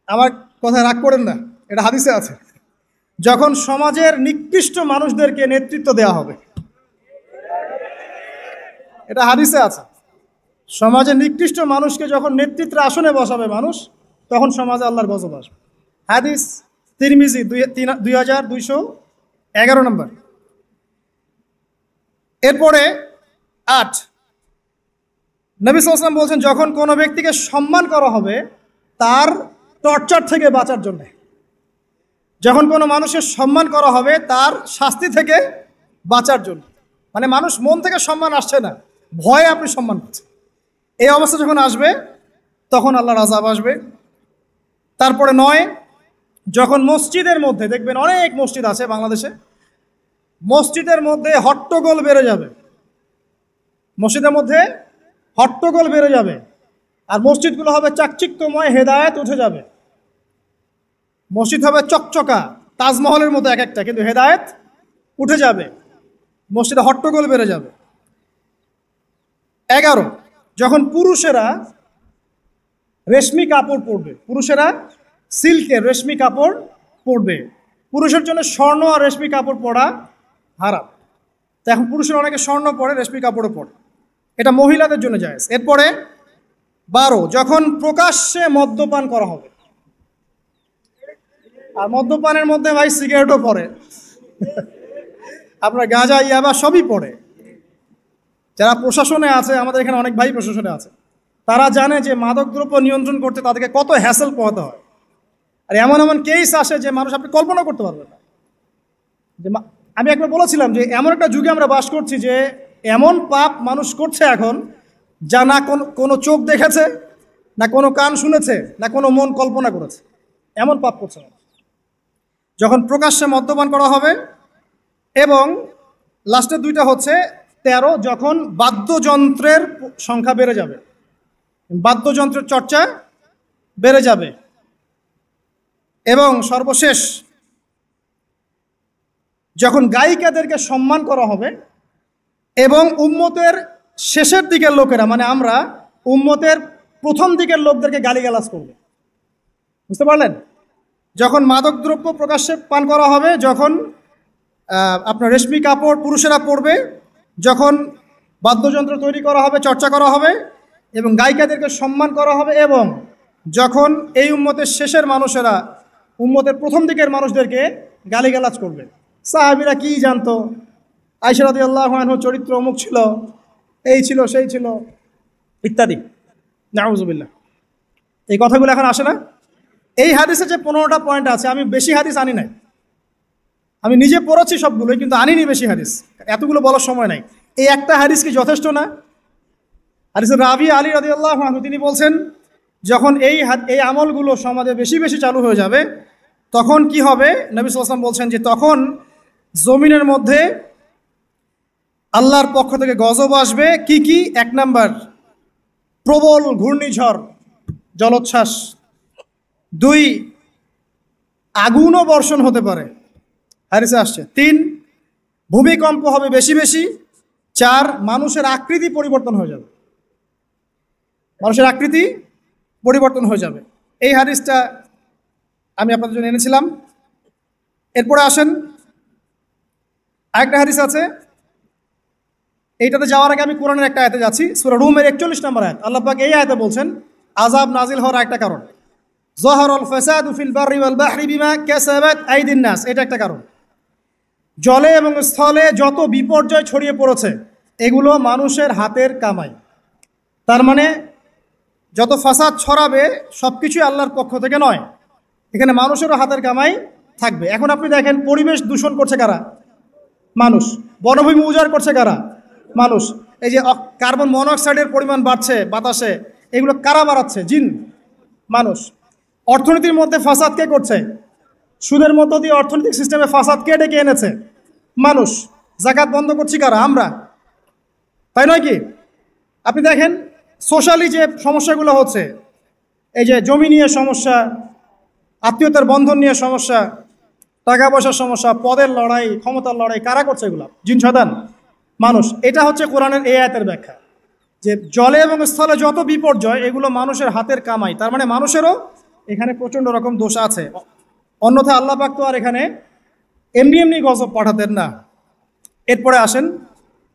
আমার কথায় রাগ করেন না, এটা হাদিসে আছে, যখন সমাজের নিকৃষ্ট মানুষদেরকে নেতৃত্ব দেওয়া হবে, এটা হাদিসে আছে। সমাজের নিকৃষ্ট মানুষকে যখন নেতৃত্বের আসনে বসাবে মানুষ, তখন সমাজে আল্লাহর গজব আসবে। হাদিস তিরমিজি 2211 নম্বর। এরপরে 8, নবী সাল্লাল্লাহু আলাইহি ওয়াসাল্লাম বলছেন, যখন কোনো ব্যক্তিকে সম্মান করা হবে তার টর্চার থেকে বাঁচার জন্য, যখন কোনো মানুষের সম্মান করা হবে তার শাস্তি থেকে বাঁচার জন্য, মানে মানুষ মন থেকে সম্মান আসছে না, ভয়ে আপনি সম্মান পাচ্ছেন, এই অবস্থা যখন আসবে তখন আল্লাহর আযাব আসবে। তারপরে 9, যখন মসজিদের মধ্যে, দেখবেন অনেক মসজিদ আছে বাংলাদেশে, মসজিদের মধ্যে হট্টগোল বেড়ে যাবে, মসজিদের মধ্যে হট্টগোল বেড়ে যাবে, আর মসজিদগুলো হবে চাকচিক্যময়, হেদায়েত উঠে যাবে। মসজিদ হবে চকচকা, তাজমহলের মতো এক একটা, কিন্তু হেদায়েত উঠে যাবে, মসজিদে হট্টগোল বেড়ে যাবে। 11, যখন পুরুষেরা রেশমি কাপড় পরবে, পুরুষেরা সিল্কের রেশমি কাপড় পরবে, পুরুষের জন্য স্বর্ণ আর রেশমি কাপড় পরা হারাম। তো এখন পুরুষের অনেকে স্বর্ণ পরে, রেশমি কাপড়ও পরে, এটা মহিলাদের জন্য জায়েজ। এরপরে 12, যখন প্রকাশ্যে মদ্যপান করা হবে, আর মদ্যপানের মধ্যে ভাই সিগারেটও পড়ে, আপনার গাঁজা, ইয়াবা সবই পড়ে। যারা প্রশাসনে আছে, আমাদের এখানে অনেক ভাই প্রশাসনে আছে, তারা জানে যে মাদকদ্রব্য নিয়ন্ত্রণ করতে তাদেরকে কত হ্যাসেল পোহাতে হয়, আর এমন এমন কেস আসে যে মানুষ আপনি কল্পনা করতে পারবেন না। যে আমি একবার বলেছিলাম যে এমন একটা যুগে আমরা বাস করছি যে এমন পাপ মানুষ করছে এখন, যা না কোনো চোখ দেখেছে, না কোনো কান শুনেছে, না কোনো মন কল্পনা করেছে। এমন পাপ করছে যখন প্রকাশ্যে মদ্যপান করা হবে, এবং লাস্টের দুইটা হচ্ছে 13, যখন বাদ্যযন্ত্রের সংখ্যা বেড়ে যাবে, বাদ্যযন্ত্রের চর্চা বেড়ে যাবে, এবং সর্বশেষ যখন গায়িকাদেরকে সম্মান করা হবে, এবং উম্মতের শেষের দিকের লোকেরা, মানে আমরা উম্মতের প্রথম দিকের লোকদেরকে গালিগালাজ করবে। বুঝতে পারলেন? যখন মাদকদ্রব্য প্রকাশ্যে পান করা হবে, যখন আপনার রেশমি কাপড় পুরুষেরা পরবে, যখন বাদ্যযন্ত্র তৈরি করা হবে, চর্চা করা হবে, এবং গায়িকাদেরকে সম্মান করা হবে, এবং যখন এই উম্মতের শেষের মানুষেরা উম্মতের প্রথম দিকের মানুষদেরকে গালিগালাজ করবে। সাহাবীরা কি জানতো, আয়েশা রাদিয়াল্লাহু আনহা চরিত্র অমুক ছিল, এই ছিল, সেই ছিল, ইত্যাদি। নাউযুবিল্লাহ। এই কথাগুলো এখন আসে না? এই হাদিসে যে 15টা পয়েন্ট আছে, আমি বেশি হাদিস আনি নাই, আমি নিজে পড়েছি সবগুলোই, কিন্তু আনিনি বেশি হাদিস, এতগুলো বলার সময় নাই। এই একটা হাদিস কি যথেষ্ট না? হাদিসের রাবি আলী রাদিয়াল্লাহু আনহু তিনি বলছেন, যখন এই আমলগুলো সমাজে বেশি বেশি চালু হয়ে যাবে, তখন কি হবে? নবী সাল্লাল্লাহু আলাইহি ওয়াসাল্লাম বলছেন যে তখন জমিনের মধ্যে আল্লাহর পক্ষ থেকে গজব আসবে। কি কি? 1 নাম্বার, প্রবল ঘূর্ণিঝড়, জলোচ্ছ্বাস। 2, আগুনও বর্ষণ হতে পারে, হাদিসে আসছে। 3, ভূমিকম্প হবে বেশি বেশি। 4, মানুষের আকৃতি পরিবর্তন হয়ে যাবে, মানুষের আকৃতি পরিবর্তন হয়ে যাবে। এই হাদিসটা আমি আপনাদের জন্য এনেছিলাম। এরপরে আসেন, আরেকটা হাদিস আছে, এইটাতে যাওয়ার আগে আমি কোরআনের একটা আয়াতে যাচ্ছি, সূরা রুমের 41 নম্বর আয়াত। আল্লাহ পাক এই আয়াতে বলছেন আযাব নাজিল হওয়ার একটা কারণ, যাহারাল ফাসাদু ফিল বাররি ওয়াল বাহরি বিমা কাসাবাত আইদিন নাস, এটা একটা কারণ। জলে এবং স্থলে যত বিপর্যয় ছড়িয়ে পড়েছে, এগুলো মানুষের হাতের কামাই। তার মানে যত ফাসাদ ছড়াবে সব কিছুই আল্লাহর পক্ষ থেকে নয়, এখানে মানুষেরও হাতের কামাই থাকবে। এখন আপনি দেখেন, পরিবেশ দূষণ করছে কারা? মানুষ। বনভূমি উজাড় করছে কারা? মানুষ। এই যে কার্বন মনোক্সাইডের পরিমাণ বাড়ছে বাতাসে, এগুলো কারা বাড়াচ্ছে? জিন, মানুষ। অর্থনীতির মধ্যে ফাসাদ কে করছে? সুদের মধ্য দিয়ে অর্থনৈতিক সিস্টেমে ফাসাদ কে ডেকে এনেছে? মানুষ। যাকাত বন্ধ করছি কারা? আমরা, তাই নয় কি? আপনি দেখেন সোশ্যালি যে সমস্যাগুলো হচ্ছে, এই যে জমি নিয়ে সমস্যা, আত্মীয়তার বন্ধন নিয়ে সমস্যা, টাকা পয়সার সমস্যা, পদের লড়াই, ক্ষমতার লড়াই, কারা করছে এগুলো? জিন শয়তান, মানুষ। এটা হচ্ছে কোরআনের এই আয়াতের ব্যাখ্যা, যে জলে এবং স্থলে যত বিপর্যয়, এগুলো মানুষের হাতের কামাই। তার মানে মানুষেরও এখানে প্রচণ্ড রকম দোষ আছে, অন্যথায় আল্লাহ পাক তো আর এখানে এমনি এমনি গজব পাঠাতেন না। এরপরে আসেন,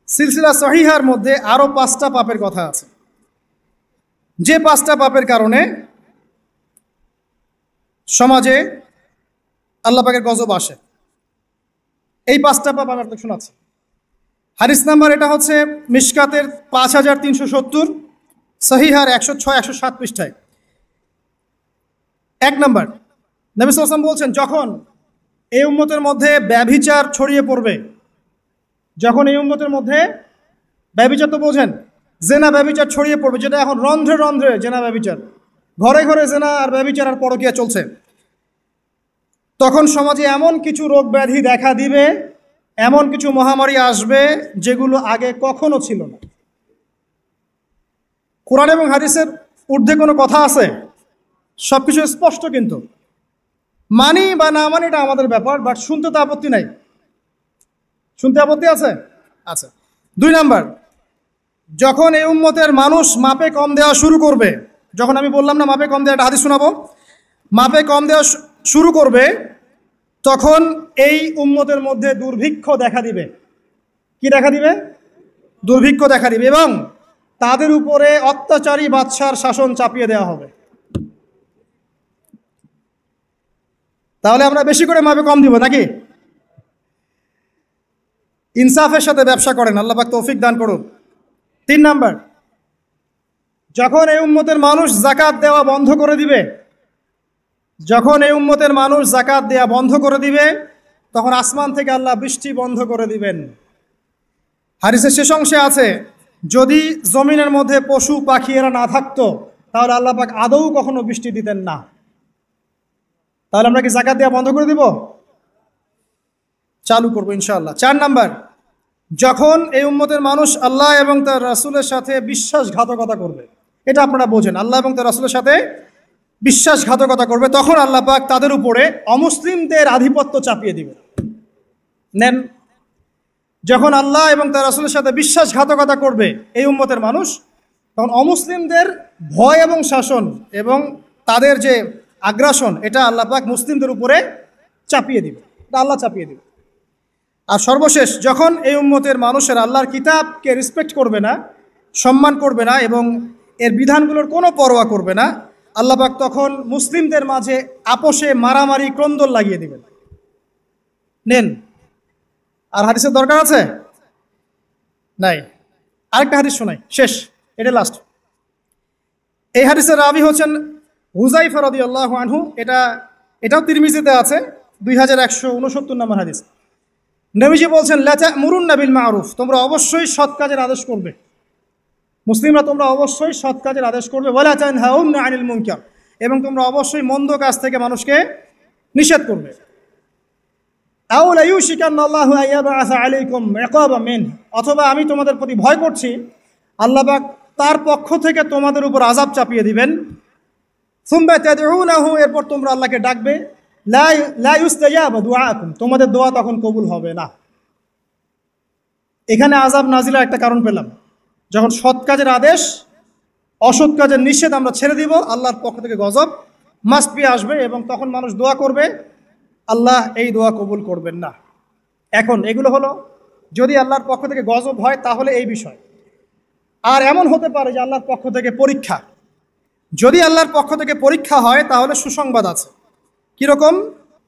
সিলসিলা সহিহার মধ্যে আরও 5টা পাপের কথা আছে, যে 5টা পাপের কারণে সমাজে আল্লাহ পাকের গজব আসে। এই 5টা পাপ আমি আপনাকে শোনাচ্ছি। হাদিস নাম্বার এটা হচ্ছে মিশকাতের 5370, সহিহার 106, 107 পৃষ্ঠায়। 1 নাম্বার, নবী সাল্লাল্লাহু আলাইহি ওয়াসাল্লাম বলছেন, যখন এই উম্মতের মধ্যে ব্যভিচার ছড়িয়ে পড়বে, যখন এই উম্মতের মধ্যে ব্যভিচার তো বোঝেন, জেনা ব্যভিচার ছড়িয়ে পড়বে, যেটা এখন রন্ধ্রে রন্ধ্রে জেনা ব্যভিচার, ঘরে ঘরে জেনা আর ব্যভিচার আর পরকীয়া চলছে, তখন সমাজে এমন কিছু রোগ ব্যাধি দেখা দিবে, এমন কিছু মহামারী আসবে যেগুলো আগে কখনো ছিল না। কোরআন এবং হাদিসের ঊর্ধ্বে কোনো কথা আছে? সব কিছু স্পষ্ট, কিন্তু মানি বা না মানি এটা আমাদের ব্যাপার, বাট শুনতে তো আপত্তি নাই। শুনতে আপত্তি আছে? আচ্ছা। 2 নাম্বার, যখন এই উম্মতের মানুষ মাপে কম দেওয়া শুরু করবে, যখন আমি বললাম না মাপে কম দেওয়া, একটা হাদিস শোনাবো, মাপে কম দেওয়া শুরু করবে, তখন এই উম্মতের মধ্যে দুর্ভিক্ষ দেখা দিবে। কি দেখা দিবে? দুর্ভিক্ষ দেখা দিবে, এবং তাদের উপরে অত্যাচারী বাদশার শাসন চাপিয়ে দেওয়া হবে। তাহলে আমরা বেশি করে মাপে কম দিব নাকি? ইনসাফের সাথে ব্যবসা করেন, আল্লাহ পাক তৌফিক দান করুন। 3 নাম্বার, যখন এই উম্মতের মানুষ যাকাত দেওয়া বন্ধ করে দিবে, যখন এই উম্মতের মানুষ যাকাত দেওয়া বন্ধ করে দিবে, তখন আসমান থেকে আল্লাহ বৃষ্টি বন্ধ করে দিবেন। হাদিসের শেষ অংশে আছে, যদি জমিনের মধ্যে পশু পাখি এরা না থাকতো তাহলে আল্লাহ পাক আদৌ কখনো বৃষ্টি দিতেন না। তাহলে আমরা কি যাকাত দেওয়া বন্ধ করে দিব? চালু করবো ইনশাআল্লাহ। 4 নাম্বার, যখন এই উম্মতের মানুষ আল্লাহ এবং তার রাসূলের সাথে বিশ্বাসঘাতকতা করবে, এটা আপনারা বোঝেন, আল্লাহ এবং তার রাসূলের সাথে বিশ্বাসঘাতকতা করবে, তখন আল্লাহ পাক তাদের উপরে অমুসলিমদের আধিপত্য চাপিয়ে দিবে। নেন, যখন আল্লাহ এবং তার রাসূলের সাথে বিশ্বাসঘাতকতা করবে এই উম্মতের মানুষ, তখন অমুসলিমদের ভয় এবং শাসন এবং তাদের যে আগ্রাসন, এটা আল্লাহ পাক মুসলিমদের উপরে চাপিয়ে দিবে, এটা আল্লাহ চাপিয়ে দিবে। আর সর্বশেষ, যখন এই উম্মতের মানুষের আল্লাহর কিতাবকে রেসপেক্ট করবে না, সম্মান করবে না এবং এর বিধানগুলোর কোনো পরোয়া করবে না, আল্লাহ পাক তখন মুসলিমদের মাঝে আপোষে মারামারি ক্রন্দল লাগিয়ে দিবেন। নেন, আর হাদিসের দরকার আছে? নাই। আরেকটা হাদিস শোনাই, শেষ, এটা লাস্ট। এই হাদিসের রাবি হচ্ছেন হুযায়ফা রাদিয়াল্লাহু আনহু। এটাও তিরমিজিতে আছে, 2169 নম্বর হাদিস। নবীজি বলছেন, লা তা'মুরুন্না বিল মা'রুফ, তোমরা অবশ্যই সৎ কাজের আদেশ করবে। মুসলিমরা তোমরা অবশ্যই সৎ কাজের আদেশ করবে। ওয়ালা তানহাউনা আনিল মুনকার, এবং তোমরা অবশ্যই মন্দ কাজ থেকে মানুষকে নিষেধ করবে। আও লা ইউশিকান্নাল্লাহু আইয়াবআসা আলাইকুম ইকাবা মিন, অথবা আমি তোমাদের প্রতি ভয় করছি আল্লাহ পাক তার পক্ষ থেকে তোমাদের উপর আযাব চাপিয়ে দিবেন। সুম্মা তাদউনাহু, এরপর তোমরা আল্লাহকে ডাকবে, লা ইউস্তাজাবু দুআকুম, তোমাদের দোয়া তখন কবুল হবে না। এখানে আযাব নাজিলের একটা কারণ পেলাম, যখন সৎ কাজের আদেশ অসৎ কাজের নিষেধ আমরা ছেড়ে দিব, আল্লাহর পক্ষ থেকে গজব মাস্ট বি আসবে এবং তখন মানুষ দোয়া করবে, আল্লাহ এই দোয়া কবুল করবেন না। এখন এগুলো হলো যদি আল্লাহর পক্ষ থেকে গজব হয় তাহলে এই বিষয়। আর এমন হতে পারে যে আল্লাহর পক্ষ থেকে পরীক্ষা, যদি আল্লাহর পক্ষ থেকে পরীক্ষা হয় তাহলে সুসংবাদ আছে। কীরকম?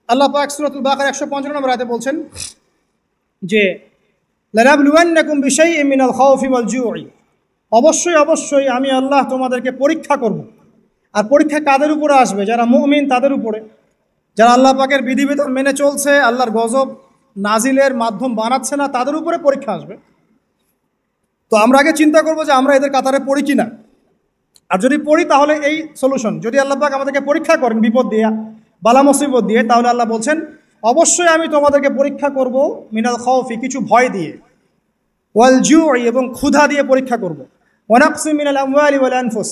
আল্লাহ পাক সূরাতুল বাকারা 155 নম্বর আয়াতে বলছেন যে লানাবলুওয়ান্নাকুম বিশাইইম মিনাল খাউফি ওয়াল জুই, অবশ্যই অবশ্যই আমি আল্লাহ তোমাদেরকে পরীক্ষা করব। আর পরীক্ষা কাদের উপরে আসবে? যারা মুমিন তাদের উপরে, যারা আল্লাহ পাকের বিধিবিধান মেনে চলছে, আল্লাহর গজব নাজিলের মাধ্যম বানাচ্ছে না, তাদের উপরে পরীক্ষা আসবে। তো আমরা আগে চিন্তা করবো যে আমরা এদের কাতারে পড়ি কিনা, আর যদি পড়ি তাহলে এই সলিউশন। যদি আল্লাহ পাক আমাদেরকে পরীক্ষা করেন বিপদ দিয়ে, বালা মুসিবত দিয়ে, তাহলে আল্লাহ বলছেন অবশ্যই আমি তোমাদেরকে পরীক্ষা করব মিনাল খাউফি, কিছু ভয় দিয়ে, ওয়াল জুই, এবং ক্ষুধা দিয়ে পরীক্ষা করব, ওয়া নাকসি মিনাল আমওয়ালি ওয়াল আনফুস,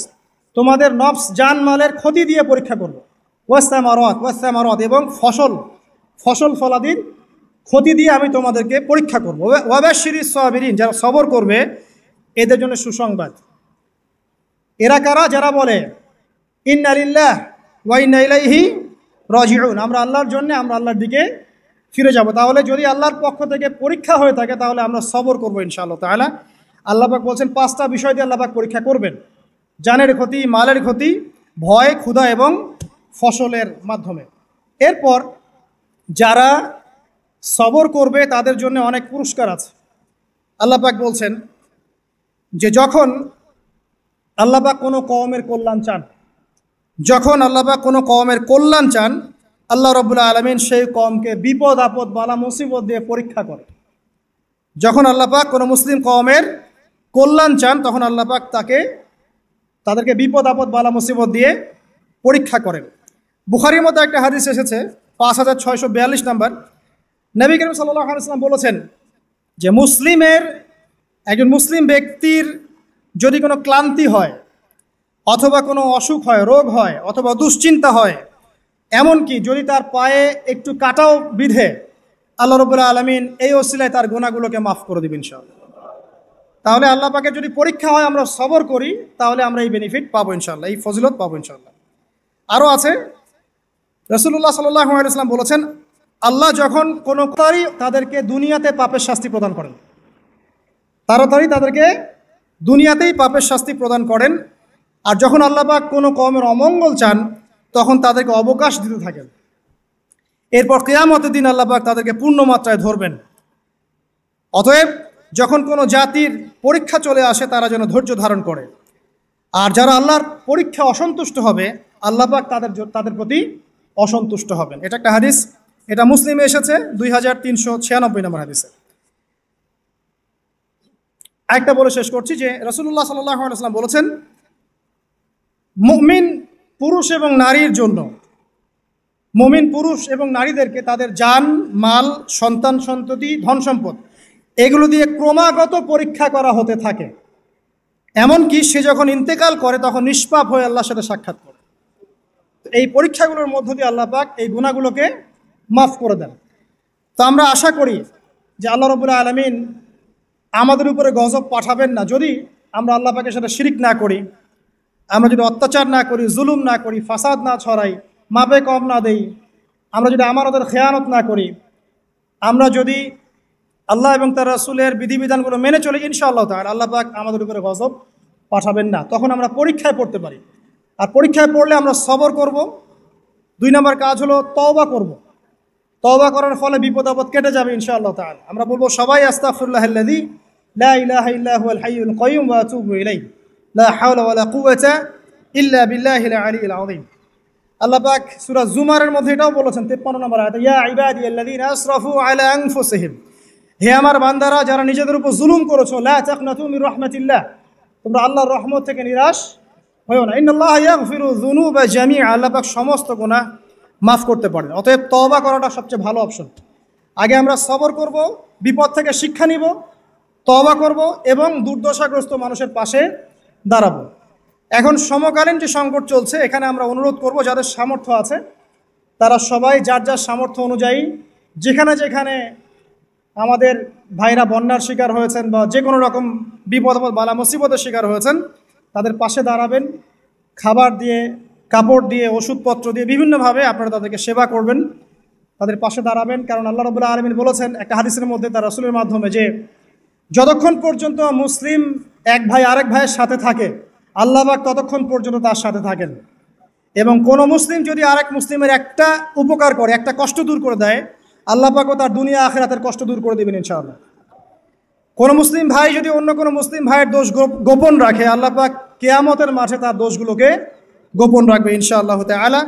তোমাদের নফস জানমালের ক্ষতি দিয়ে পরীক্ষা করব, ওয়াসসামারাত, এবং ফসল ফলাদির ক্ষতি দিয়ে আমি তোমাদেরকে পরীক্ষা করব, ওয়া বাশশিরিস সাবিরিন, যারা সবর করবে এদের জন্য সুসংবাদ। এরা কারা? যারা বলে ইন্না লিল্লাহ ওয়া ইন্না ইলাইহি রাজিউন, আমরা আল্লাহর জন্য, আমরা আল্লাহর দিকে ফিরে যাব। তাহলে যদি আল্লাহর পক্ষ থেকে পরীক্ষা হয়ে থাকে তাহলে আমরা সবর করবো ইনশাআল্লাহ তাআলা। আল্লাহ পাক বলছেন 5টা বিষয় দিয়ে আল্লাহ পাক পরীক্ষা করবেন: জানের ক্ষতি, মালের ক্ষতি, ভয়, ক্ষুধা এবং ফসলের মাধ্যমে। এরপর যারা সবর করবে তাদের জন্য অনেক পুরস্কার আছে। আল্লাহ পাক বলছেন যে যখন আল্লাহ পাক কোনো কওমের কল্যাণ চান, যখন আল্লাহ পাক কোনো কওমের কল্যাণ চান, আল্লাহ রাব্বুল আলামিন সেই কওমকে বিপদ আপদ বালা মুসিবত দিয়ে পরীক্ষা করে। যখন আল্লাহ পাক কোনো মুসলিম কওমের কল্যাণ চান তখন আল্লাহ পাক তাদেরকে বিপদ আপদ বালা মুসিবত দিয়ে পরীক্ষা করেন। বুখারীর মধ্যে একটা হাদিস এসেছে 5642 নম্বর। নবী করিম সাল্লাল্লাহু আলাইহি ওয়াসাল্লাম বলেছেন যে একজন মুসলিম ব্যক্তির যদি কোনো ক্লান্তি হয়, অথবা কোনো অসুখ হয়, রোগ হয়, অথবা দুশ্চিন্তা হয়, এমনকি যদি তার পায়ে একটু কাটাও বিধে, আল্লাহ রাব্বুল আলামিন এই ওসিলায় তার গুনাহগুলোকে মাফ করে দিবেন ইনশাআল্লাহ। তাহলে আল্লাহ পাকের যদি পরীক্ষা হয়, আমরা সবর করি, তাহলে আমরা এই বেনিফিট পাবো ইনশাআল্লাহ, এই ফজিলত পাবো ইনশাআল্লাহ। আরও আছে, রাসূলুল্লাহ সাল্লাল্লাহু আলাইহি ওয়াসাল্লাম বলেছেন, আল্লাহ যখন কোনো তাদেরকে দুনিয়াতে পাপের শাস্তি প্রদান করেন, তাড়াতাড়ি তাদেরকে দুনিয়াতেই পাপের শাস্তি প্রদান করেন। আর যখন আল্লাহ পাক কোনো কওমের অমঙ্গল চান তখন তাদেরকে অবকাশ দিতে থাকেন। এরপর কিয়ামতের দিন আল্লাহ পাক তাদেরকে পূর্ণ মাত্রায় ধরবেন। অতএব যখন কোনো জাতির পরীক্ষা চলে আসে তারা যেন ধৈর্য ধারণ করে, আর যারা আল্লাহর পরীক্ষা অসন্তুষ্ট হবে আল্লাহ পাক তাদের প্রতি অসন্তুষ্ট হবেন। এটা একটা হাদিস এটা মুসলিমে এসেছে 2396 নম্বর হাদিসে। একটা বলে শেষ করছি যে রাসূলুল্লাহ সাল্লাল্লাহু আলাইহি ওয়াসাল্লাম বলেছেন, মুমিন পুরুষ এবং নারীর জন্য, মুমিন পুরুষ এবং নারীদেরকে তাদের জান, মাল, সন্তান সন্ততি, ধন সম্পদ এগুলো দিয়ে ক্রমাগত পরীক্ষা করা হতে থাকে। এমনকি সে যখন ইন্তেকাল করে তখন নিষ্পাপ হয়ে আল্লাহর সাথে সাক্ষাৎ করে। এই পরীক্ষাগুলোর মধ্য দিয়ে আল্লাহ পাক এই গুনাহগুলোকে মাফ করে দেন। তো আমরা আশা করি যে আল্লাহ রাব্বুল আলামিন আমাদের উপরে গজব পাঠাবেন না যদি আমরা আল্লাহ পাকের সাথে শিরিক না করি, আমরা যদি অত্যাচার না করি, জুলুম না করি, ফাসাদ না ছড়াই, মাপে কম না দেই, আমরা যদি আমানতের খেয়ানত না করি, আমরা যদি আল্লাহ এবং তার রাসূলের বিধিবিধানগুলো মেনে চলি, ইনশাআল্লাহ তাআলা আল্লাহ পাক আমাদের উপরে গজব পাঠাবেন না। তখন আমরা পরীক্ষায় পড়তে পারি। আর পরীক্ষায় পড়লে আমরা সবর করব। 2 নম্বর কাজ হলো তওবা করব। তওবা করার ফলে বিপদ আপদ কেটে যাবে ইনশাআল্লাহ তাআলা। আমরা বলবো সবাই আস্তাগফিরুল্লাহাল্লাযী লা ইলাহা ইল্লা হুয়াল হাইয়ুল কাইয়্যুম ওয়া আতুবু ইলাইহি লা হাওলা ওয়ালা কুওয়াতা ইল্লা বিল্লাহিল আলিয়্যিল আযীম। আল্লাহ পাক সূরা জুমারের মধ্যে এটাও বলেছেন 53 নম্বর আয়াতে, ইয়া ইবাদিয়াল্লাযীনা আসরাফু আলা আনফুসিহিম, হে আমার বান্দারা যারা নিজেদের উপর জুলুম করেছো, লা তাকনাতু মির রাহমাতিল্লাহ, তোমরা আল্লাহর রহমত থেকে নিরাশ হয়ো না। ইন্নাল্লাহা ইয়াগফিরু যুনুবা জামিআ, আল্লাহ পাক সমস্ত গুনাহ মাফ করতে পারেন। অতএব তওবা করাটা সবচেয়ে ভালো অপশন। আগে আমরা সবর করব, বিপদ থেকে শিক্ষা নিব, তওবা করব এবং দুর্দশাগ্রস্ত মানুষের পাশে দাঁড়াবো। এখন সমকালীন যে সংকট চলছে, এখানে আমরা অনুরোধ করব যাদের সামর্থ্য আছে তারা সবাই যার যার সামর্থ্য অনুযায়ী যেখানে যেখানে আমাদের ভাইরা বন্যার শিকার হয়েছেন বা যে কোনো রকম বিপদ আপদ বালা মুসিবতের শিকার হয়েছেন তাদের পাশে দাঁড়াবেন। খাবার দিয়ে, কাপড় দিয়ে, ওষুধপত্র দিয়ে বিভিন্নভাবে আপনারা তাদেরকে সেবা করবেন, তাদের পাশে দাঁড়াবেন। কারণ আল্লাহ রাব্বুল আলামিন বলেছেন একটা হাদিসের মধ্যে তার রাসূলের মাধ্যমে যে যতক্ষণ পর্যন্ত মুসলিম এক ভাই আরেক ভাইয়ের সাথে থাকে আল্লাহ পাক ততক্ষণ পর্যন্ত তার সাথে থাকেন। এবং কোনো মুসলিম যদি আরেক মুসলিমের একটা উপকার করে, একটা কষ্ট দূর করে দেয়, আল্লাহ পাকও তার দুনিয়া আখিরাতের কষ্ট দূর করে দেবেন ইনশাআল্লাহ। কোনো মুসলিম ভাই যদি অন্য কোনো মুসলিম ভাইয়ের দোষ গোপন রাখে, আল্লাহ পাক কিয়ামতের মাঠে তার দোষগুলোকে গোপন রাখবে ইনশাআল্লাহ তাআলা।